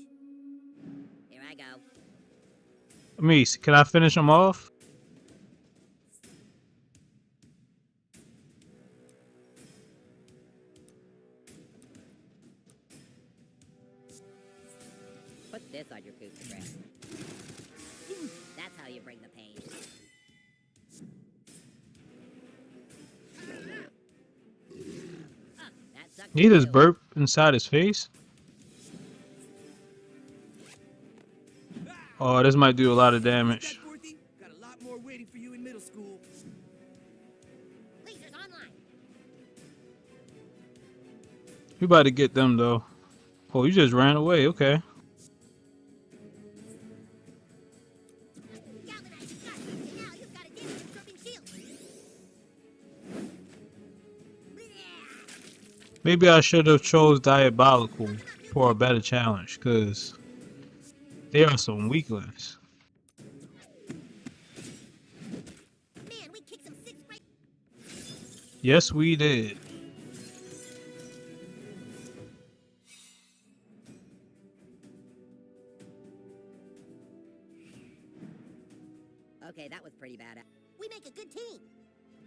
Here I go. Let me see. Can I finish him off? Put this on your Instagram. That's how you bring the pain. That sucked He just too. burp inside his face. Oh, this might do a lot of damage. That, Dorothy? Got a lot more waiting for you in middle school. Lasers online. We about to get them though. Oh, you just ran away. Okay. Galvanized gun. And now you've got a damage absorbing shield. Maybe I should have chose diabolical for a better challenge, cause they are some weaklings. Man, we kicked some sixth grade. Yes, we did. Okay, that was pretty bad. We make a good team.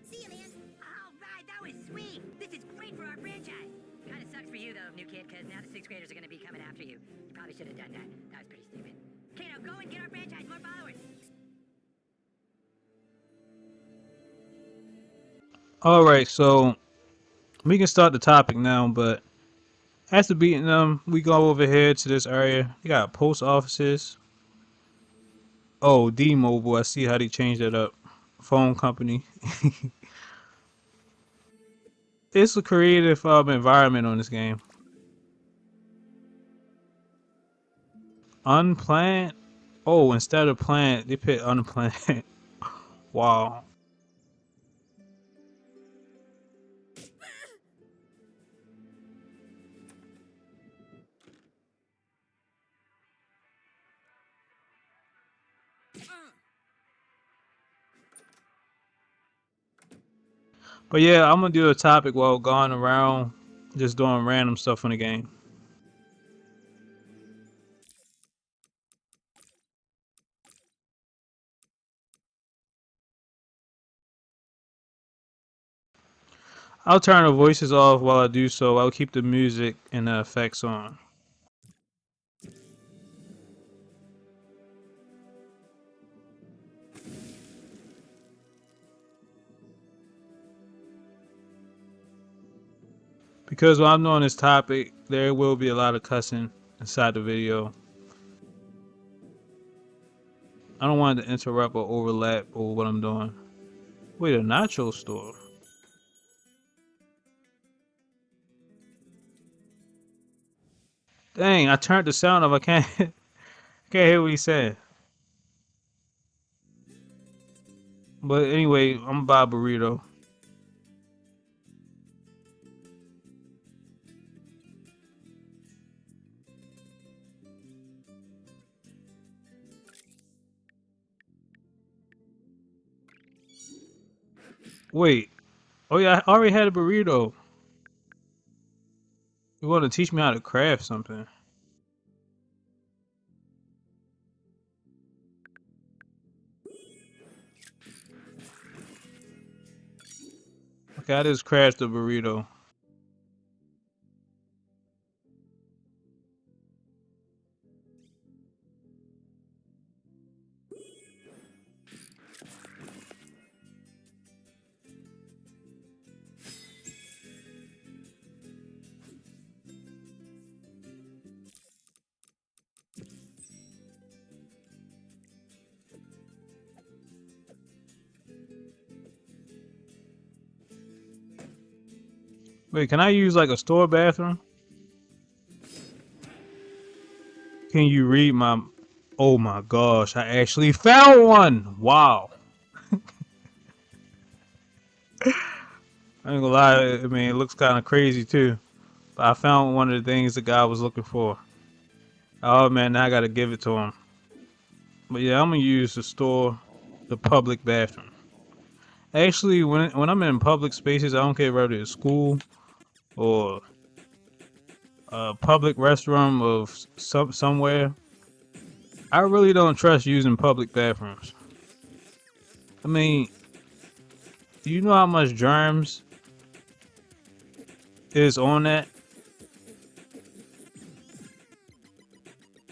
See you, man. All right, that was sweet. This is great for our franchise. Kind of sucks for you, though, new kid, because now the sixth graders are going to be coming after you. You probably should have done that. That was pretty stupid. Okay, now go and get our franchise more followers. Alright, so we can start the topic now, but after beating them, we go over here to this area. You got post offices. Oh, D-Mobile. I see how they changed that up. Phone company. It's a creative environment on this game. Unplanned. Oh, instead of planned, they put unplanned. Wow. But yeah, I'm gonna do a topic while going around just doing random stuff in the game. I'll turn the voices off while I do so. I'll keep the music and the effects on. Because while I'm doing this topic, there will be a lot of cussing inside the video. I don't want it to interrupt or overlap or what I'm doing. Wait, a nacho store? Dang, I turned the sound off. I can't, I can't hear what he said. But anyway, I'm gonna buy a burrito. Wait. Oh yeah, I already had a burrito. You want to teach me how to craft something? Okay, I just crashed the burrito. Wait, can I use like a store bathroom? Can you read my Oh my gosh, I actually found one! Wow. I ain't gonna lie, I mean, it looks kind of crazy too. But I found one of the things the guy was looking for. Oh man, now I gotta give it to him. But yeah, I'm gonna use the public bathroom. Actually, when I'm in public spaces, I don't care whether it's school or a public restroom of somewhere. I really don't trust using public bathrooms. I mean, do you know how much germs is on that?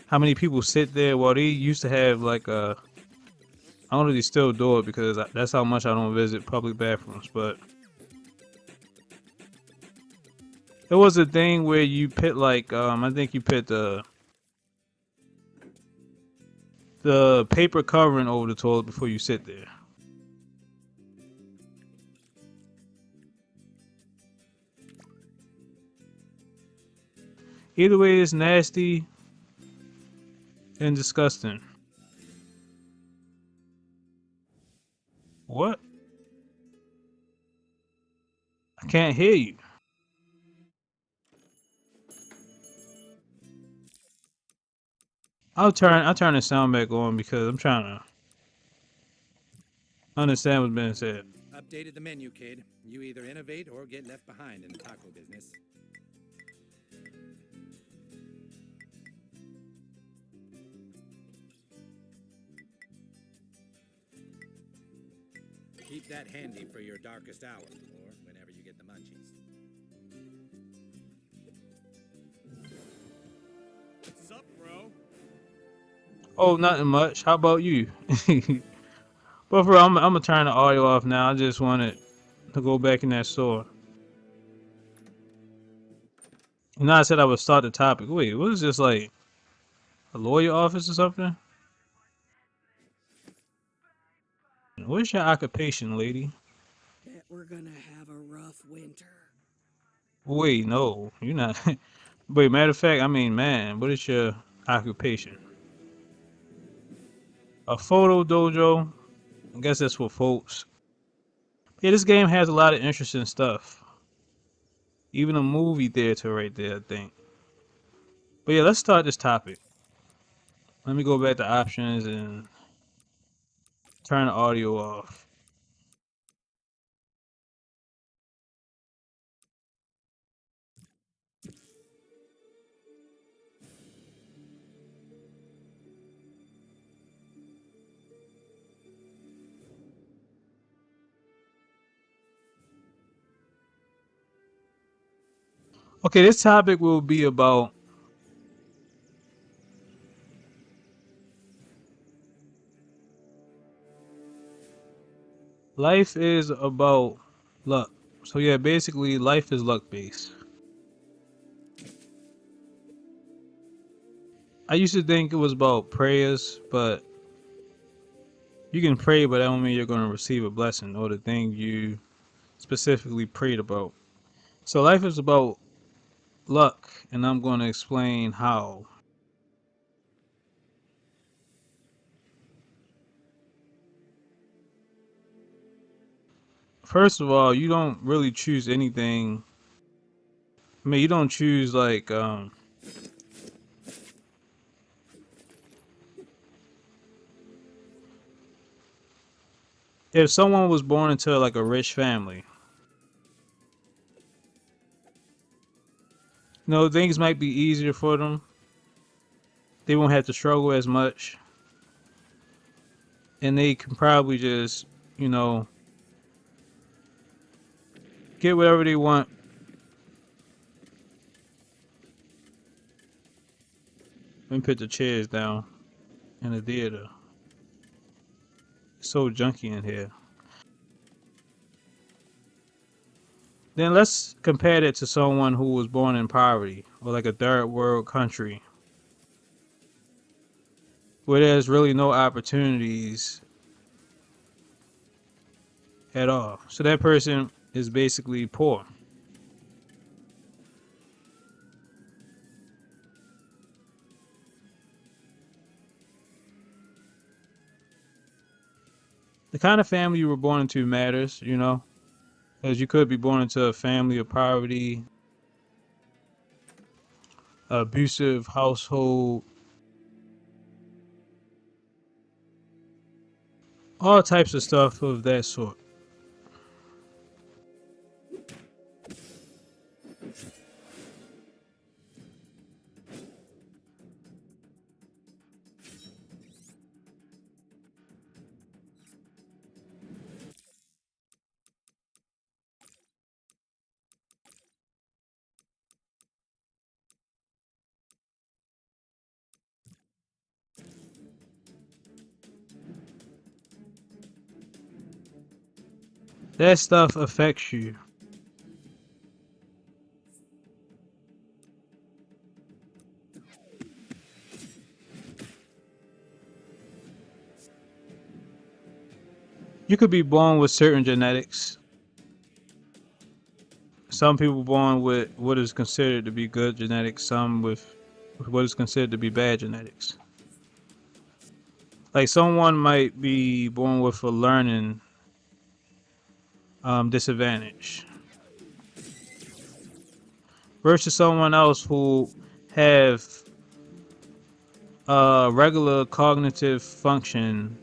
How many people sit there? Well, they used to have like a. I don't know if they still do it because that's how much I don't visit public bathrooms. But there was a thing where you put like I think you put the paper covering over the toilet before you sit there. Either way, it's nasty and disgusting. What? I can't hear you. I'll turn the sound back on because I'm trying to understand what's being said. Updated the menu, kid. You either innovate or get left behind in the taco business. Keep that handy for your darkest hour, or whenever you get the munchies. What's up, bro? Oh, nothing much. How about you? But for real, I'm gonna turn the audio off now. I just wanted to go back in that store. You know, I said I would start the topic. Wait, what is this like? A lawyer office or something? What's your occupation, lady? Bet we're gonna have a rough winter. Wait, no, you're not. Wait, matter of fact, I mean, man, what is your occupation? A photo dojo? I guess that's for folks. Yeah, this game has a lot of interesting stuff. Even a movie theater right there, I think. But yeah, let's start this topic. Let me go back to options and turn the audio off. Okay, this topic will be about life is about luck. So yeah, basically life is luck based. I used to think it was about prayers, but you can pray, but that don't mean you're going to receive a blessing or the thing you specifically prayed about. So life is about luck, and I'm going to explain how. First of all, you don't really choose anything. I mean, you don't choose like if someone was born into like a rich family, things might be easier for them. They won't have to struggle as much, and they can probably just, you know, get whatever they want. Let me put the chairs down in the theater. It's so junky in here. Then let's compare that to someone who was born in poverty or like a third world country where there's really no opportunities at all. So that person is basically poor. The kind of family you were born into matters, you know, because you could be born into a family of poverty, abusive household, all types of stuff of that sort. That stuff affects you. You could be born with certain genetics. Some people born with what is considered to be good genetics, some with what is considered to be bad genetics. Like someone might be born with a learning disadvantage versus someone else who have regular cognitive function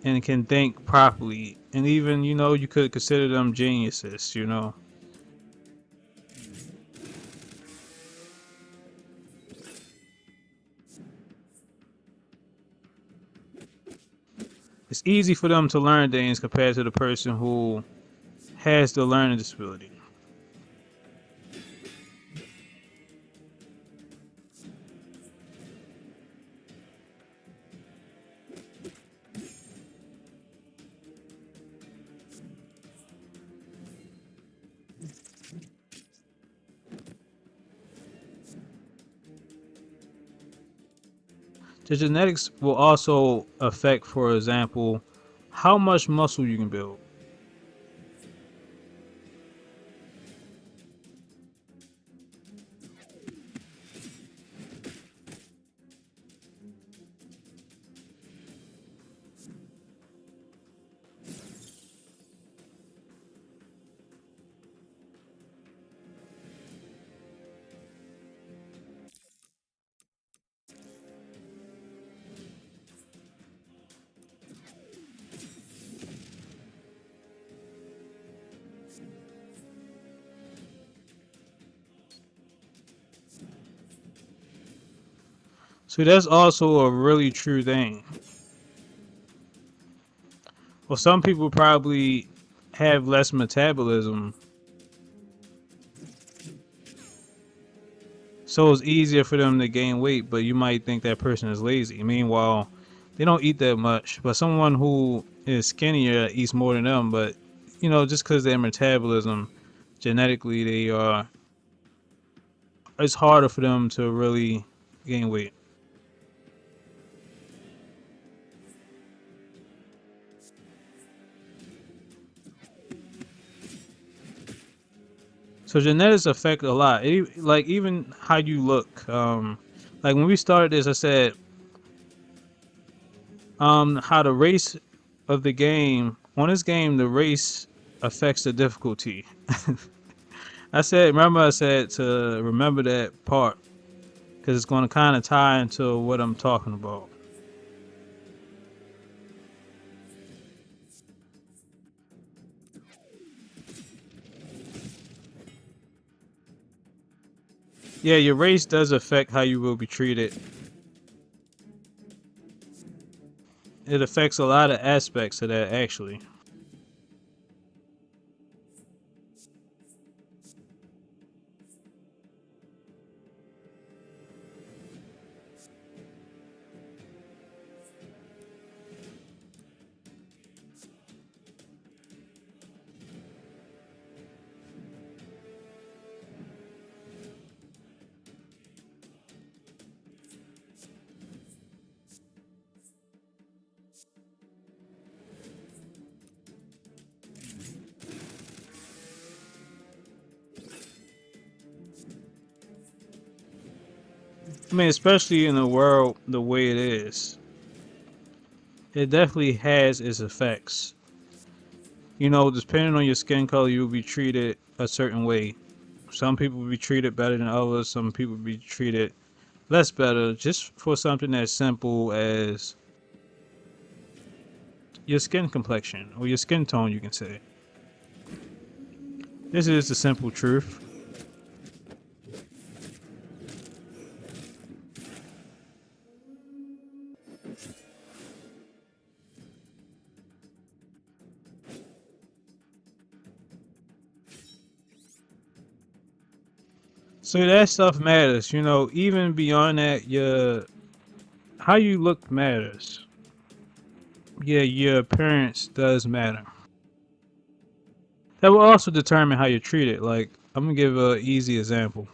and can think properly. And even, you know, you could consider them geniuses, you know. It's easy for them to learn things compared to the person who has the learning disability. The genetics will also affect, for example, how much muscle you can build. So that's also a really true thing. Well, some people probably have less metabolism, so it's easier for them to gain weight, but you might think that person is lazy. Meanwhile, they don't eat that much. But someone who is skinnier eats more than them, but you know, just because their metabolism genetically they are, it's harder for them to really gain weight. So genetics affect a lot. Like even how you look. Like when we started this, I said how the race of the game on this game, the race affects the difficulty. I said to remember that part because it's going to kind of tie into what I'm talking about. Yeah, your race does affect how you will be treated. It affects a lot of aspects of that, actually. I mean, especially in the world the way it is. it definitely has its effects. You know, depending on your skin color, you will be treated a certain way. Some people will be treated better than others. Some people will be treated less better, just for something as simple as your skin complexion or your skin tone, you can say. This is the simple truth. So that stuff matters, you know, even beyond that, your how you look matters. Yeah, your appearance does matter. That will also determine how you're treated. Like, I'm gonna give a easy example.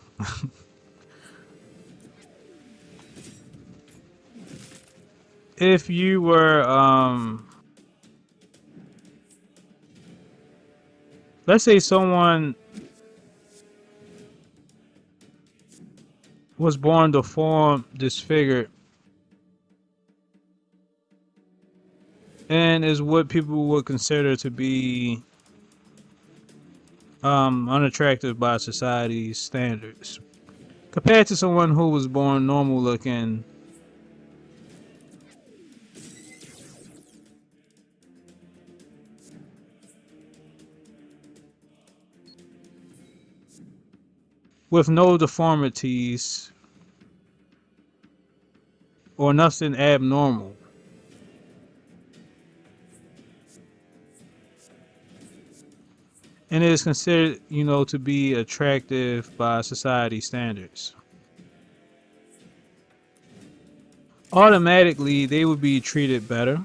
If you were, let's say someone was born deformed, disfigured, and is what people would consider to be unattractive by society's standards, compared to someone who was born normal looking, with no deformities or nothing abnormal. And it is considered, you know, to be attractive by society standards. Automatically, they would be treated better.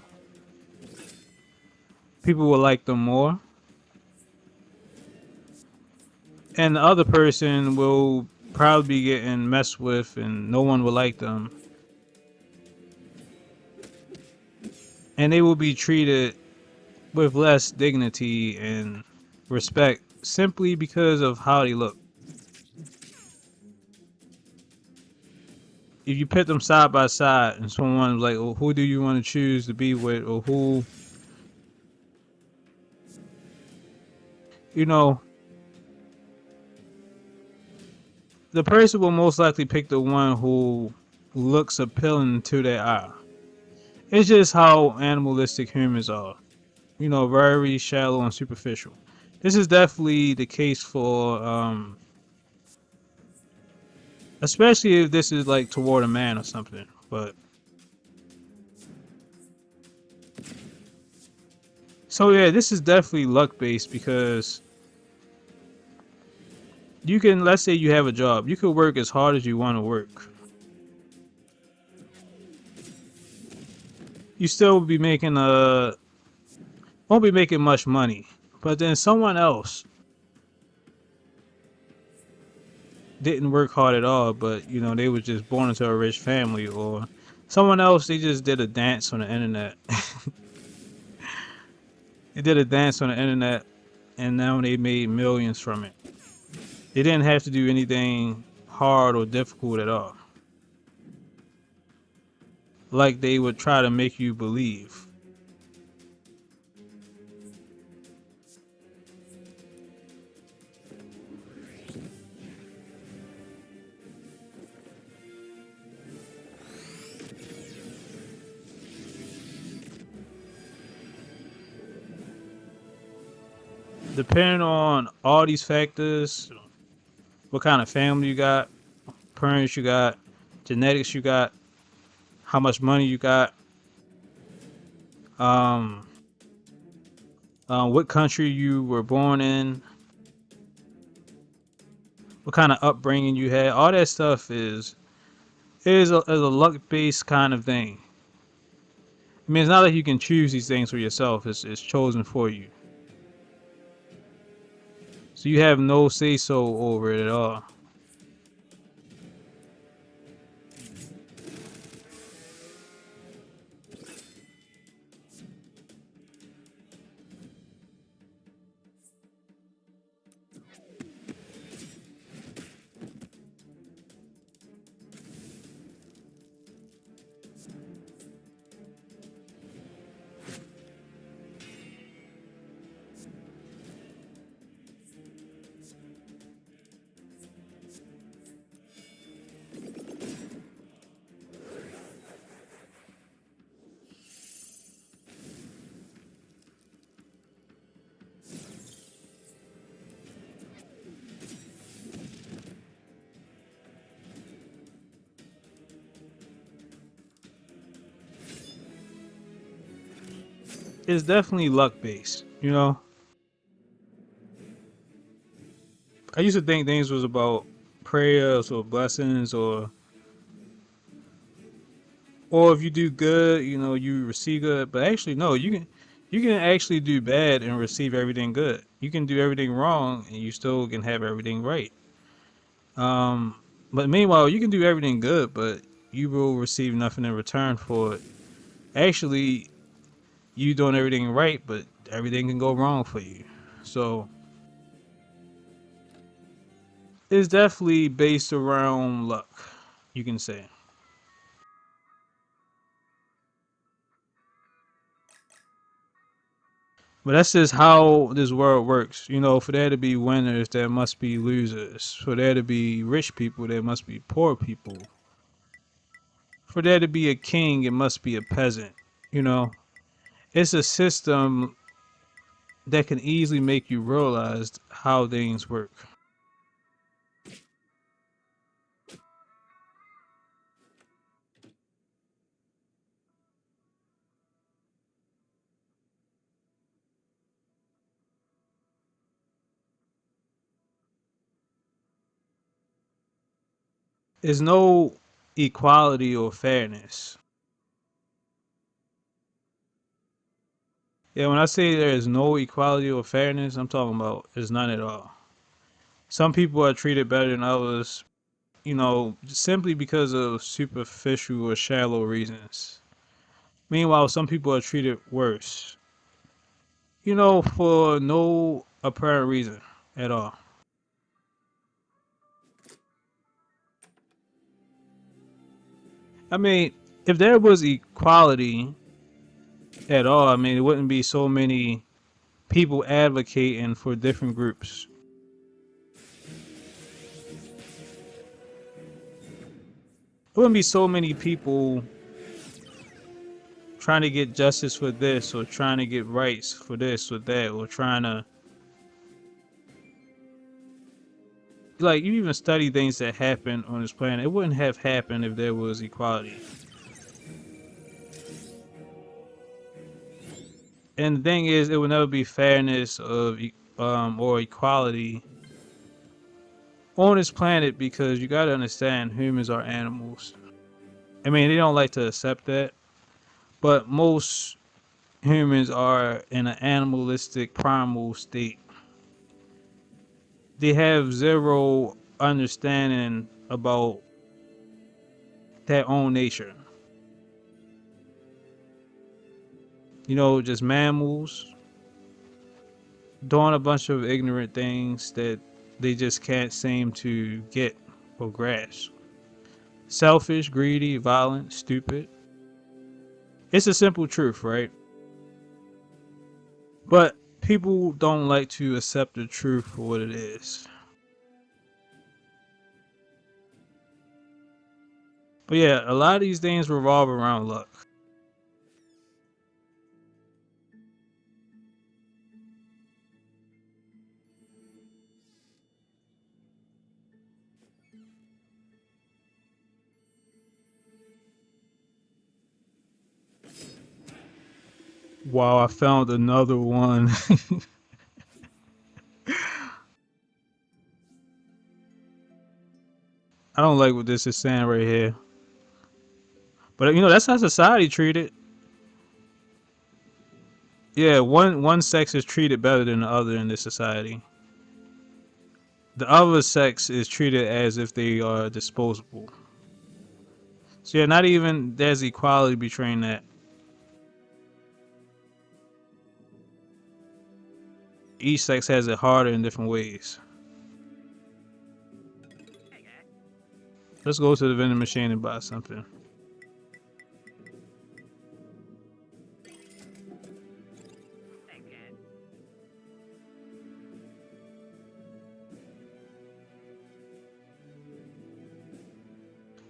People will like them more. And the other person will probably be getting messed with and no one will like them. And they will be treated with less dignity and respect simply because of how they look. If you put them side by side and someone's like, oh, who do you want to choose to be with, or who, you know, the person will most likely pick the one who looks appealing to their eye. It's just how animalistic humans are, you know, very shallow and superficial. This is definitely the case for, especially if this is like toward a man or something. But so yeah, this is definitely luck based because you can, let's say you have a job, you could work as hard as you want to work. You still be making won't be making much money. But then someone else didn't work hard at all, but you know, they were just born into a rich family, or someone else, they just did a dance on the internet. They did a dance on the internet and now they made millions from it. They didn't have to do anything hard or difficult at all. Like they would try to make you believe. Depending on all these factors, what kind of family you got, parents you got, genetics you got, how much money you got, um, what country you were born in, what kind of upbringing you had, all that stuff is a luck based kind of thing. I mean, it's not like you can choose these things for yourself. It's chosen for you. So you have no say so over it at all. it's definitely luck based. You know, I used to think things was about prayers or blessings or if you do good, you know, you receive good. But actually, no, you can actually do bad and receive everything good. You can do everything wrong and you still can have everything right. Um, but meanwhile, you can do everything good, but you will receive nothing in return for it. Actually, you doing everything right, but everything can go wrong for you. So it's definitely based around luck, you can say. But that's just how this world works. You know, for there to be winners, there must be losers. For there to be rich people, there must be poor people. For there to be a king, it must be a peasant. You know, it's a system that can easily make you realize how things work. There's no equality or fairness. Yeah, when I say there is no equality or fairness, I'm talking about there's none at all. Some people are treated better than others, you know, simply because of superficial or shallow reasons. Meanwhile, some people are treated worse, you know, for no apparent reason at all. I mean, if there was equality at all, I mean, it wouldn't be so many people advocating for different groups. There wouldn't be so many people trying to get justice for this or trying to get rights for this or that or trying to like you even study things that happen on this planet. It wouldn't have happened if there was equality. And the thing is, it would never be fairness of or equality on this planet because you got to understand humans are animals. I mean, they don't like to accept that, but most humans are in an animalistic primal state. They have zero understanding about their own nature. You know, just mammals doing a bunch of ignorant things that they just can't seem to get or grasp. Selfish, greedy, violent, stupid. It's a simple truth, right? But people don't like to accept the truth for what it is. But yeah, a lot of these things revolve around luck. Wow, I found another one. I don't like what this is saying right here. But you know, that's how society treated. Yeah, one sex is treated better than the other in this society. The other sex is treated as if they are disposable. So yeah, not even there's equality between that. Each sex has it harder in different ways. Let's go to the vending machine and buy something.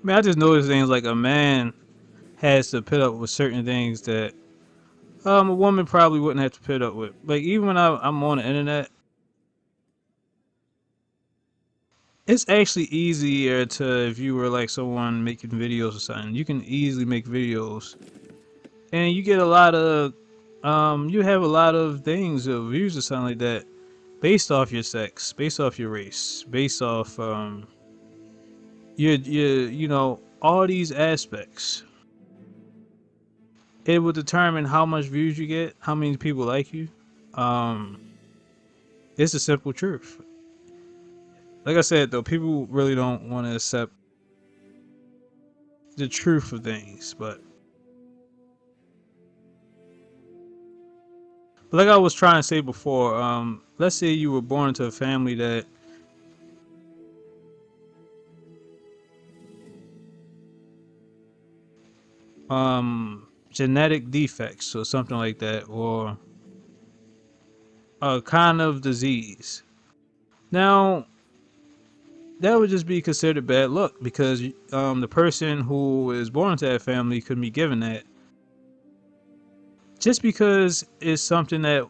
I mean, I just noticed things like a man has to put up with certain things that a woman probably wouldn't have to put up with. Like even when I'm on the internet, it's actually easier to if you were like someone making videos or something. You can easily make videos, and you get a lot of You have a lot of things, views or something like that, based off your sex, based off your race, based off all these aspects. It will determine how much views you get, how many people like you. Um, it's a simple truth. Like I said, though, people really don't want to accept the truth of things. But like I was trying to say before, let's say you were born into a family that genetic defects or something like that, or a kind of disease. Now, that would just be considered bad luck because the person who is born into that family could be given that just because it's something that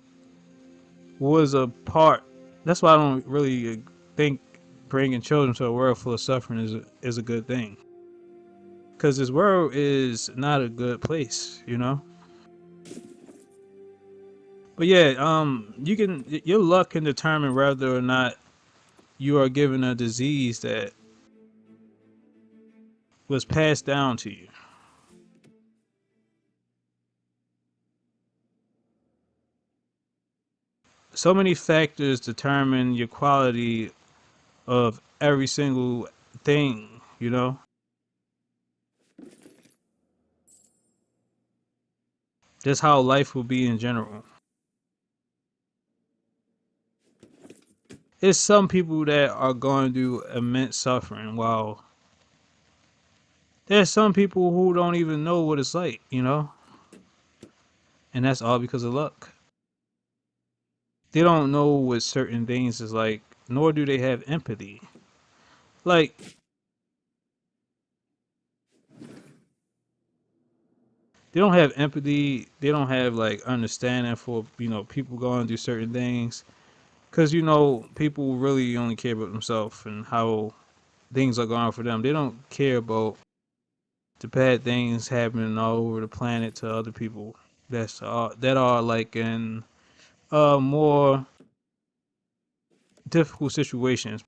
was a part. That's why I don't really think bringing children to a world full of suffering is a good thing. Because this world is not a good place, you know. But yeah, your luck can determine whether or not you are given a disease that was passed down to you. So many factors determine your quality of every single thing, you know. Just how life will be in general. It's some people that are going through immense suffering, while there's some people who don't even know what it's like, you know, and that's all because of luck. They don't know what certain things is like, nor do they have empathy. Like, they don't have empathy. They don't have like understanding for people going through certain things, because people really only care about themselves and how things are going for them. They don't care about the bad things happening all over the planet to other people. That are like in more difficult situations.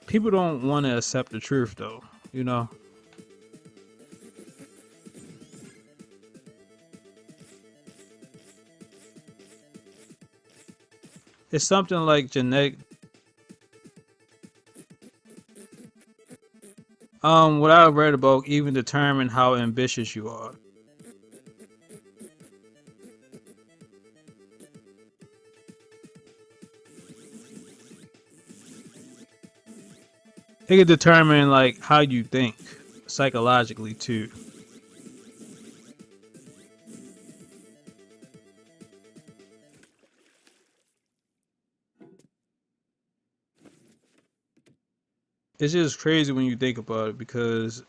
People don't want to accept the truth, though. You know, it's something like genetic. What I read about even determine how ambitious you are. It can determine like how you think psychologically too. It's just crazy when you think about it because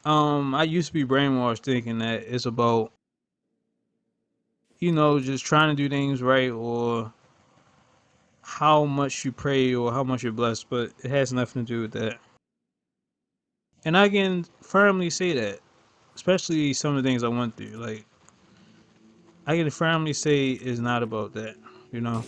I used to be brainwashed thinking that it's about just trying to do things right or how much you pray or how much you're blessed, but it has nothing to do with that. And I can firmly say that, especially some of the things I went through. Like I can firmly say it's not about that, you know.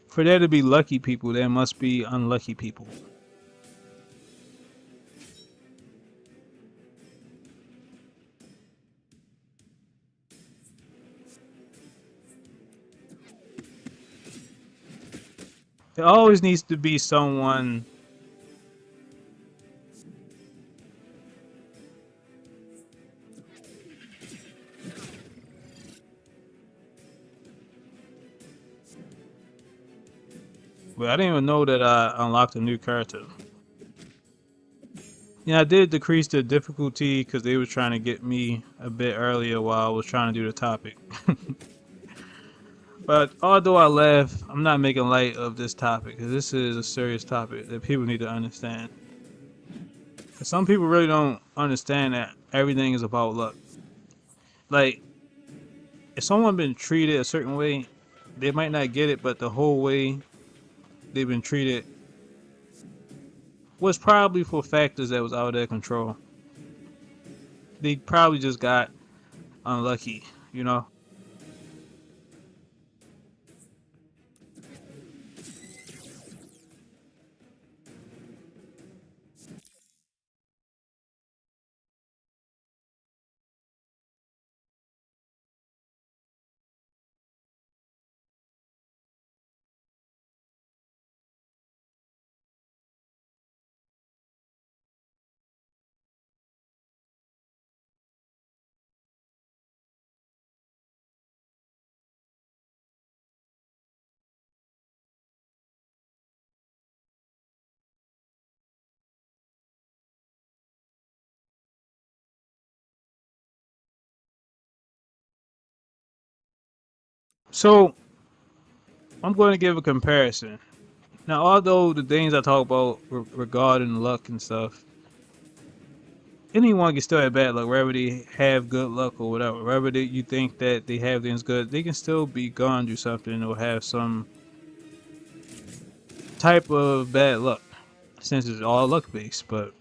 For there to be lucky people, there must be unlucky people. There always needs to be someone. Well, I didn't even know that I unlocked a new character. Yeah, I did decrease the difficulty because they were trying to get me a bit earlier while I was trying to do the topic. But although I laugh, I'm not making light of this topic because this is a serious topic that people need to understand. 'Cause some people really don't understand that everything is about luck. Like, if someone been treated a certain way, they might not get it, but the whole way they've been treated was probably for factors that was out of their control. They probably just got unlucky, you know? So, I'm going to give a comparison. Now, although the things I talk about regarding luck and stuff, anyone can still have bad luck, wherever they have good luck or whatever. Wherever you think that they have things good, they can still be gone through something or have some type of bad luck, since it's all luck based. But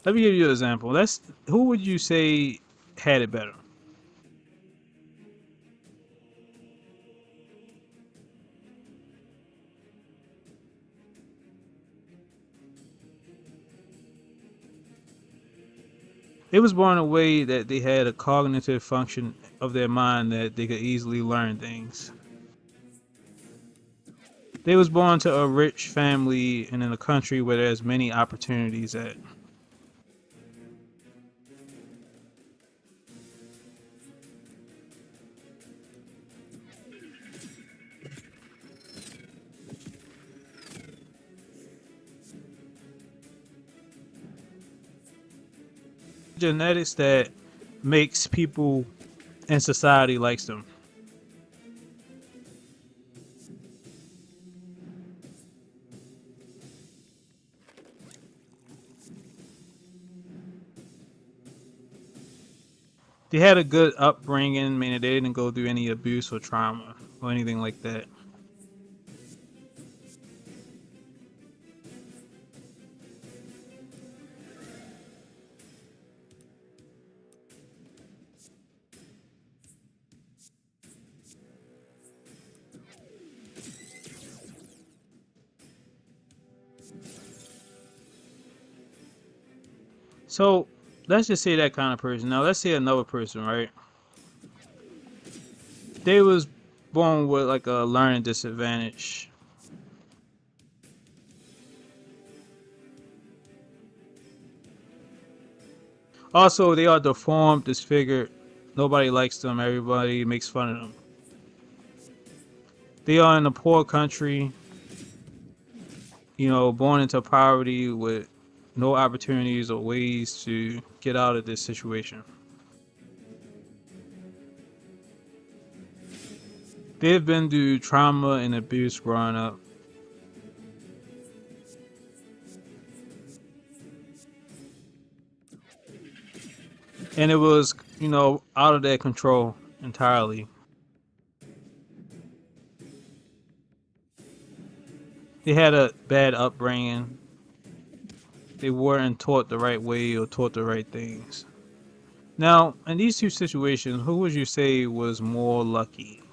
let me give you an example. Who would you say had it better? They was born in a way that they had a cognitive function of their mind that they could easily learn things. They was born to a rich family and in a country where there's many opportunities at. Genetics that makes people in society likes them. They had a good upbringing, meaning they didn't go through any abuse or trauma or anything like that. So let's just say that kind of person. Now let's say another person, right? They was born with like a learning disadvantage. Also, they are deformed, disfigured. Nobody likes them. Everybody makes fun of them. They are in a poor country, born into poverty with no opportunities or ways to get out of this situation. They've been through trauma and abuse growing up, and it was, out of their control entirely. They had a bad upbringing. They weren't taught the right way or taught the right things. Now, in these two situations, who would you say was more lucky?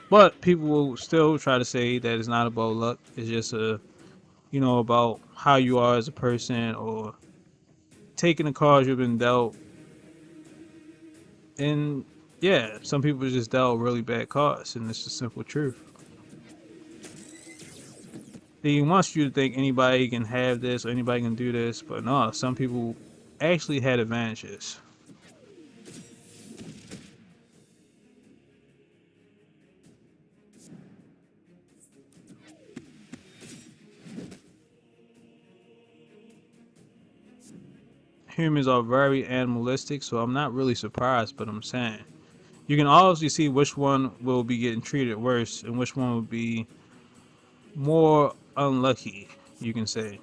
But people will still try to say that it's not about luck. It's just about how you are as a person or taking the cards you've been dealt. And yeah, some people just dealt really bad cards, and it's the simple truth. They want you to think anybody can have this or anybody can do this, but no, some people actually had advantages. humans are very animalistic, so I'm not really surprised, but I'm saying you can obviously see which one will be getting treated worse and which one will be more unlucky, you can say.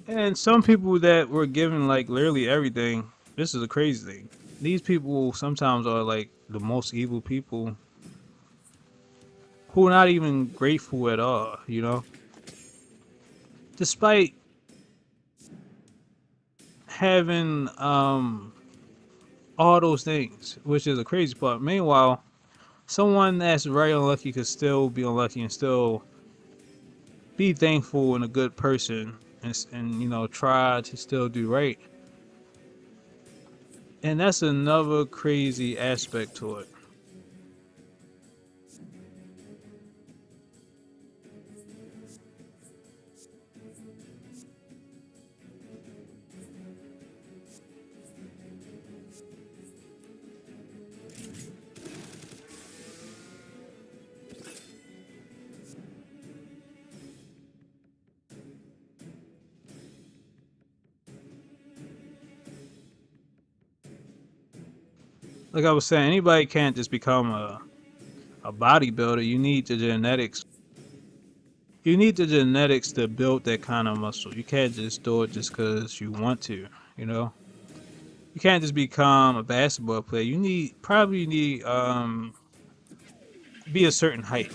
And some people that were given like literally everything, this is a crazy thing. These people sometimes are like the most evil people who are not even grateful at all, you know? Despite having all those things, which is a crazy part. Meanwhile, someone that's very unlucky could still be unlucky and still be thankful and a good person and you know try to still do right. And that's another crazy aspect to it. Like I was saying, anybody can't just become a bodybuilder. You need the genetics. You need the genetics to build that kind of muscle. You can't just do it just because you want to, you know? You can't just become a basketball player. You need probably need be a certain height.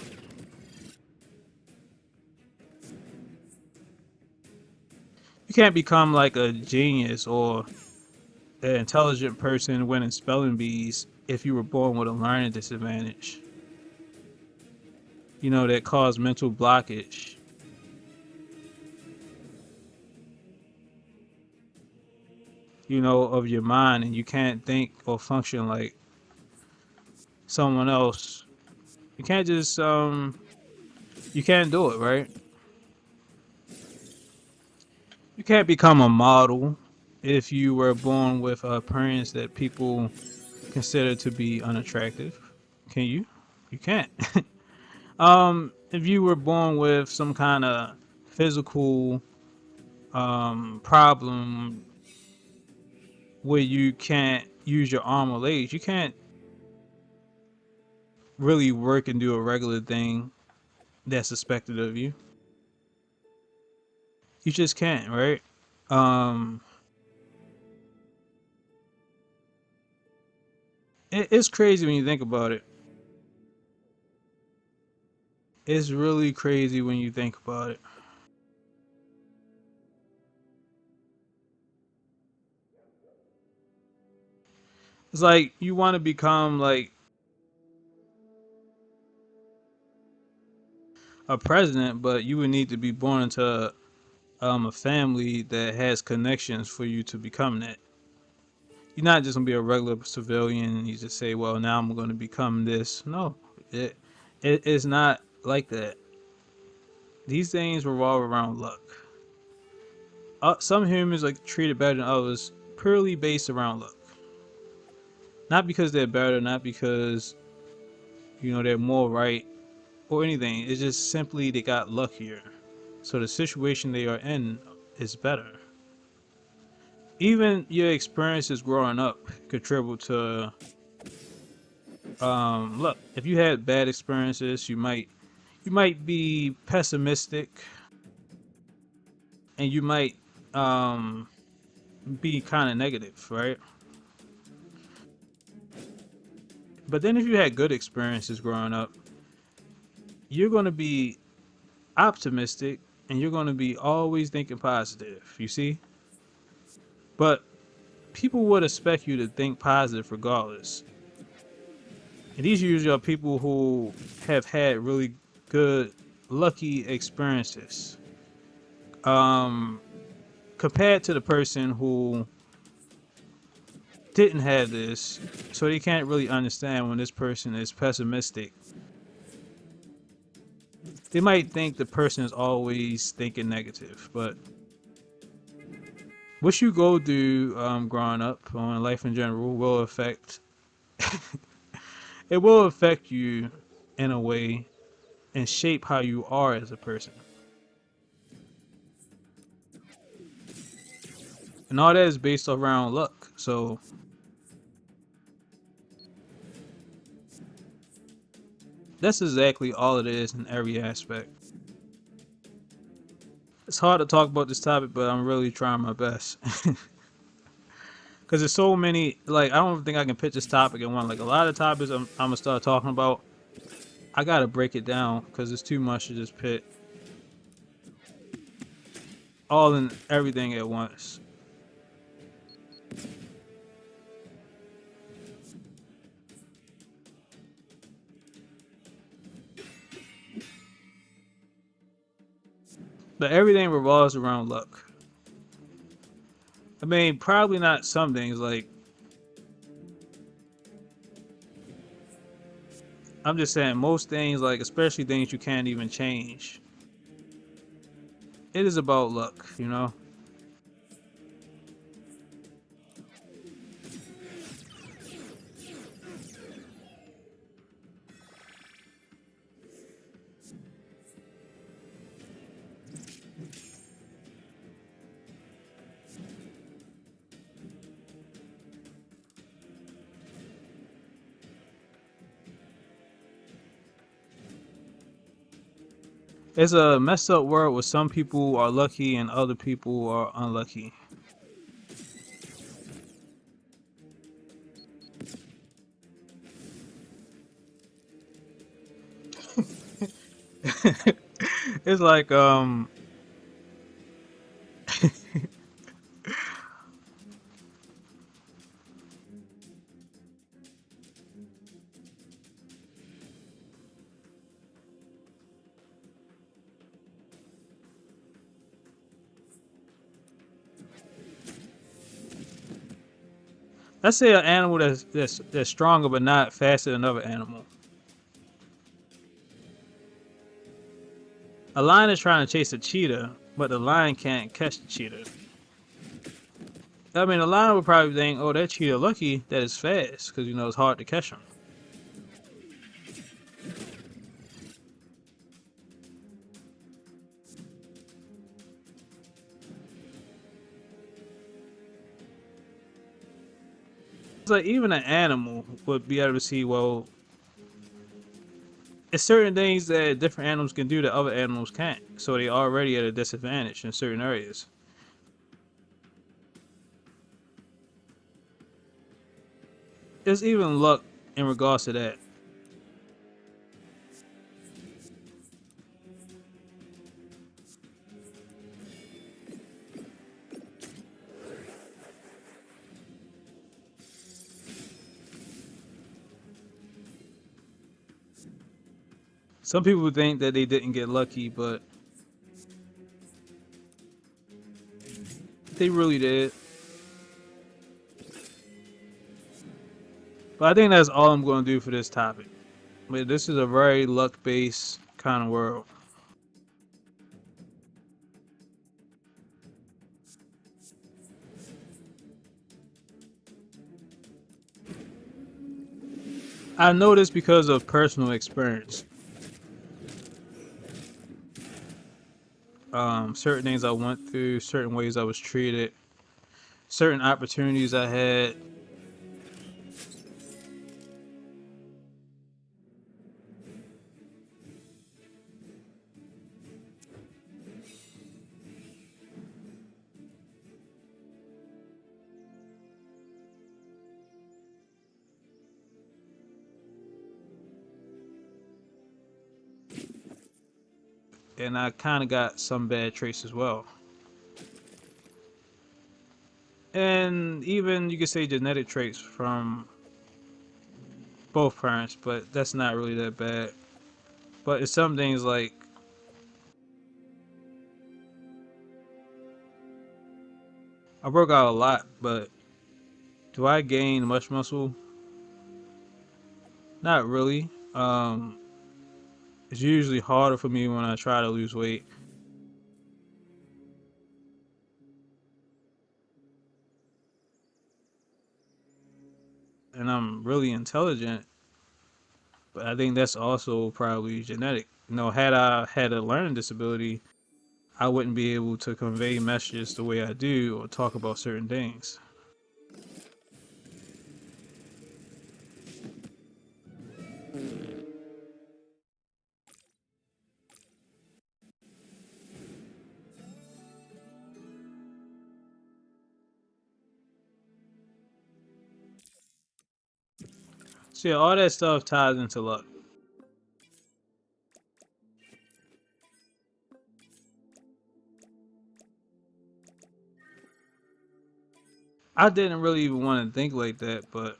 You can't become like a genius or an intelligent person winning spelling bees if you were born with a learning disadvantage. You know, that cause mental blockage, you know, of your mind and you can't think or function like someone else. You can't just you can't do it, right? You can't become a model if you were born with parents that people consider to be unattractive. Can you? You can't. If you were born with some kind of physical problem where you can't use your arm or legs, you can't really work and do a regular thing that's expected of you. You just can't, right? Um, it's crazy when you think about it. It's really crazy when you think about it. It's like you want to become like a president, but you would need to be born into a family that has connections for you to become that. You're not just gonna be a regular civilian and you just say, "Well, now I'm gonna become this." No, it it is not like that. These things revolve around luck. Some humans are treated better than others purely based around luck. Not because they're better, not because you know they're more right or anything. It's just simply they got luckier. So the situation they are in is better. Even your experiences growing up contribute to look. If you had bad experiences, you might be pessimistic and you might um be kind of negative, right? But then if you had good experiences growing up, you're going to be optimistic and you're going to be always thinking positive, you see? But people would expect you to think positive regardless. And these usually are people who have had really good lucky experiences. Um, Compared to the person who didn't have this, so they can't really understand when this person is pessimistic. They might think the person is always thinking negative, but what you go through growing up on life in general will affect it will affect you in a way and shape how you are as a person. And all that is based around luck. So that's exactly all it is in every aspect. It's hard to talk about this topic, but I'm really trying my best. Because there's so many, like, I don't think I can pitch this topic in one. Like, a lot of topics I'm going to start talking about, I got to break it down because it's too much to just pit all in everything at once. But everything revolves around luck. I mean, probably not some things. Like, I'm just saying, most things, like, especially things you can't even change, it is about luck, you know? It's a messed up world where some people are lucky and other people are unlucky. It's like, let's say an animal that's stronger but not faster than another animal. A lion is trying to chase a cheetah, but the lion can't catch the cheetah. I mean, the lion would probably think, "Oh, that cheetah lucky that it's fast, because you know it's hard to catch them." It's like even an animal would be able to see, well, it's certain things that different animals can do that other animals can't, so they already at a disadvantage in certain areas. There's even luck in regards to that. Some people think that they didn't get lucky, but they really did. But I think that's all I'm going to do for this topic. But this is a very luck-based kind of world. I know this because of personal experience. Certain things I went through, certain ways I was treated, certain opportunities I had. And I kind of got some bad traits as well. And even you could say genetic traits from both parents, but that's not really that bad. But it's some things like I work out a lot, but do I gain much muscle? Not really. It's usually harder for me when I try to lose weight. And I'm really intelligent, but I think that's also probably genetic. Had I had a learning disability, I wouldn't be able to convey messages the way I do or talk about certain things. So yeah, all that stuff ties into luck. I didn't really even want to think like that, but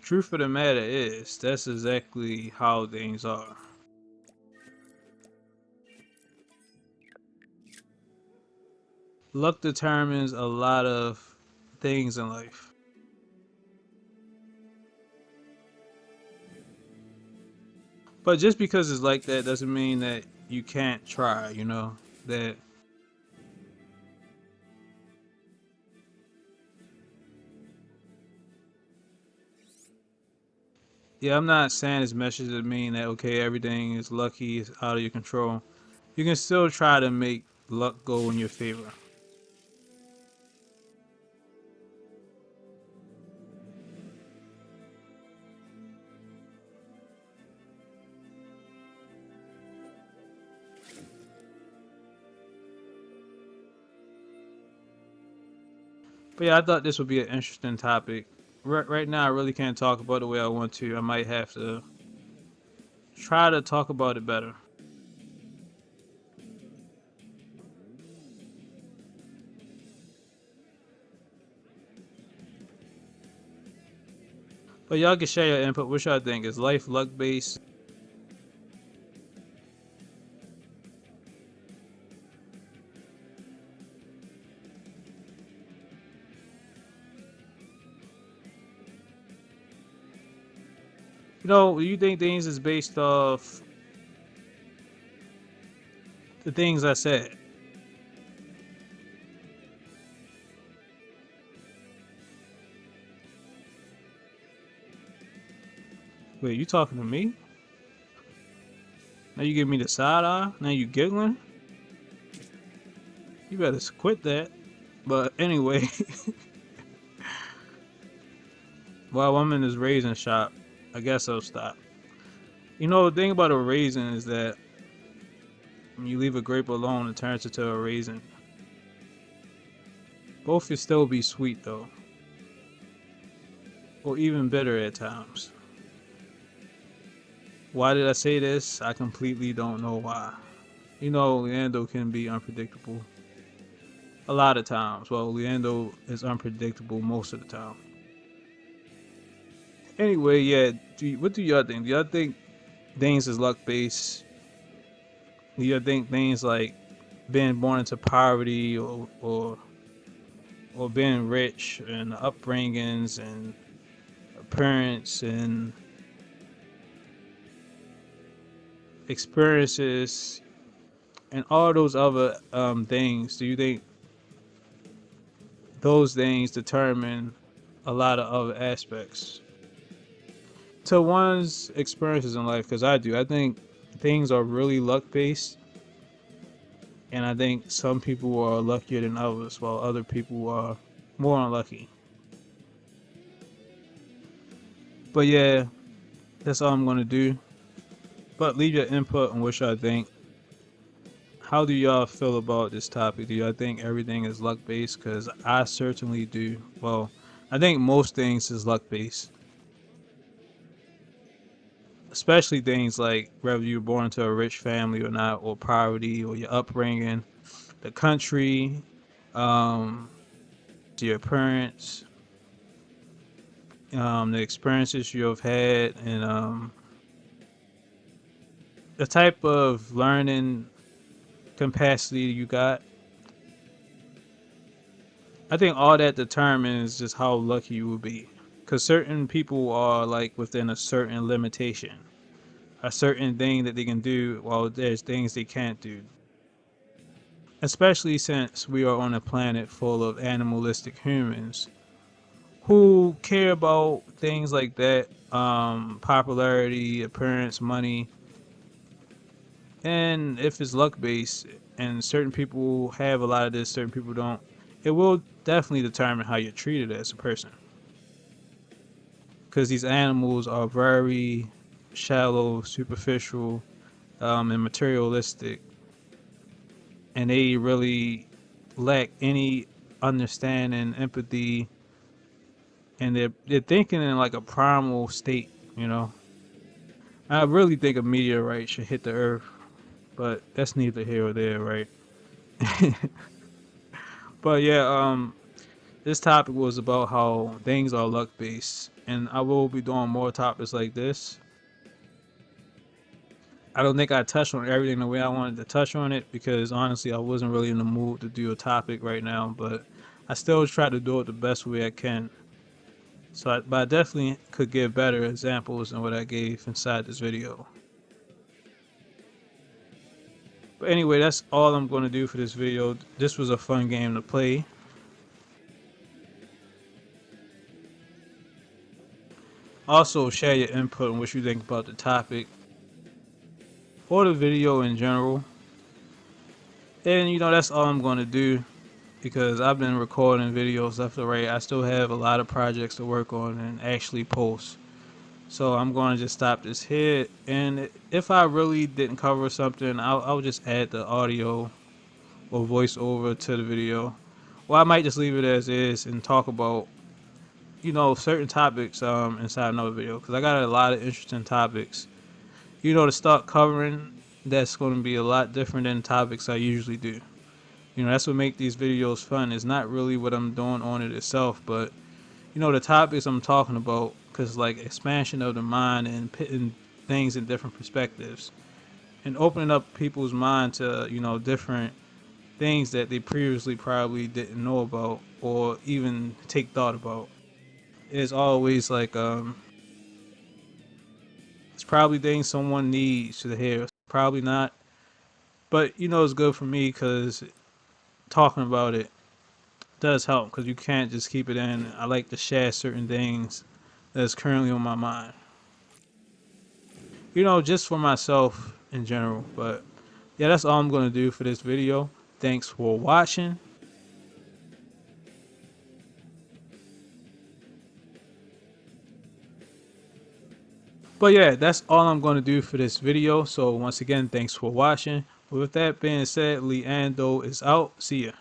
truth of the matter is, that's exactly how things are. Luck determines a lot of things in life. But just because it's like that doesn't mean that you can't try, That yeah, I'm not saying this message to mean that okay, everything is lucky, it's out of your control. You can still try to make luck go in your favor. But yeah, I thought this would be an interesting topic. Right now, I really can't talk about it the way I want to. I might have to try to talk about it better. But y'all can share your input. What y'all think? Is life luck based? Do you think things is based off the things I said? Wait, you talking to me? Now you give me the side eye? Now you giggling? You better quit that. But anyway, while I'm in this raisin shop, I guess I'll stop. The thing about a raisin is that when you leave a grape alone, it turns into a raisin. Both can still be sweet though, or even bitter at times. Why did I say this? I completely don't know why. Leando can be unpredictable a lot of times. Well, Leando is unpredictable most of the time. Anyway, yeah. What do y'all think? Do y'all think things is luck based? Do y'all think things like being born into poverty or being rich and upbringings and parents and experiences and all those other things, do you think those things determine a lot of other aspects to one's experiences in life? Because I do. I think things are really luck based, and I think some people are luckier than others, while other people are more unlucky. But yeah, that's all I'm gonna do. But leave your input on what y'all think. How do y'all feel about this topic? Do y'all think everything is luck based? Because I certainly do. Well, I think most things is luck based, especially things like whether you're born into a rich family or not, or poverty, or your upbringing, the country, um, to your parents, the experiences you have had, and the type of learning capacity you got. I think all that determines just how lucky you will be. Because certain people are like within a certain limitation, a certain thing that they can do, while there's things they can't do. Especially since we are on a planet full of animalistic humans who care about things like that, popularity, appearance, money, and if it's luck based, and certain people have a lot of this, certain people don't, it will definitely determine how you're treated as a person. Because these animals are very shallow, superficial, and materialistic, and they really lack any understanding, empathy, and they're thinking in like a primal state. You know, I really think a meteorite should hit the Earth, but that's neither here or there, right? But yeah, this topic was about how things are luck based, and I will be doing more topics like this. I don't think I touched on everything the way I wanted to touch on it because honestly, I wasn't really in the mood to do a topic right now, but I still try to do it the best way I can. But I definitely could give better examples than what I gave inside this video. But anyway, that's all I'm going to do for this video. This was a fun game to play. Also, share your input on what you think about the topic or the video in general. And that's all I'm going to do because I've been recording videos left and right. I still have a lot of projects to work on and actually post. So I'm going to just stop this here. And if I really didn't cover something, I'll just add the audio or voiceover to the video. Or I might just leave it as is and talk about, certain topics inside another video. Because I got a lot of interesting topics, to start covering. That's going to be a lot different than topics I usually do. That's what makes these videos fun. It's not really what I'm doing on it itself, but the topics I'm talking about, because like expansion of the mind and putting things in different perspectives and opening up people's mind to different things that they previously probably didn't know about or even take thought about. It's always like it's probably things someone needs to hear. Probably not, but it's good for me because talking about it does help because you can't just keep it in. I like to share certain things that's currently on my mind. Just for myself in general. But yeah, that's all I'm going to do for this video. Thanks for watching. But yeah, that's all I'm going to do for this video. So once again, thanks for watching. With that being said, Leando is out. See ya.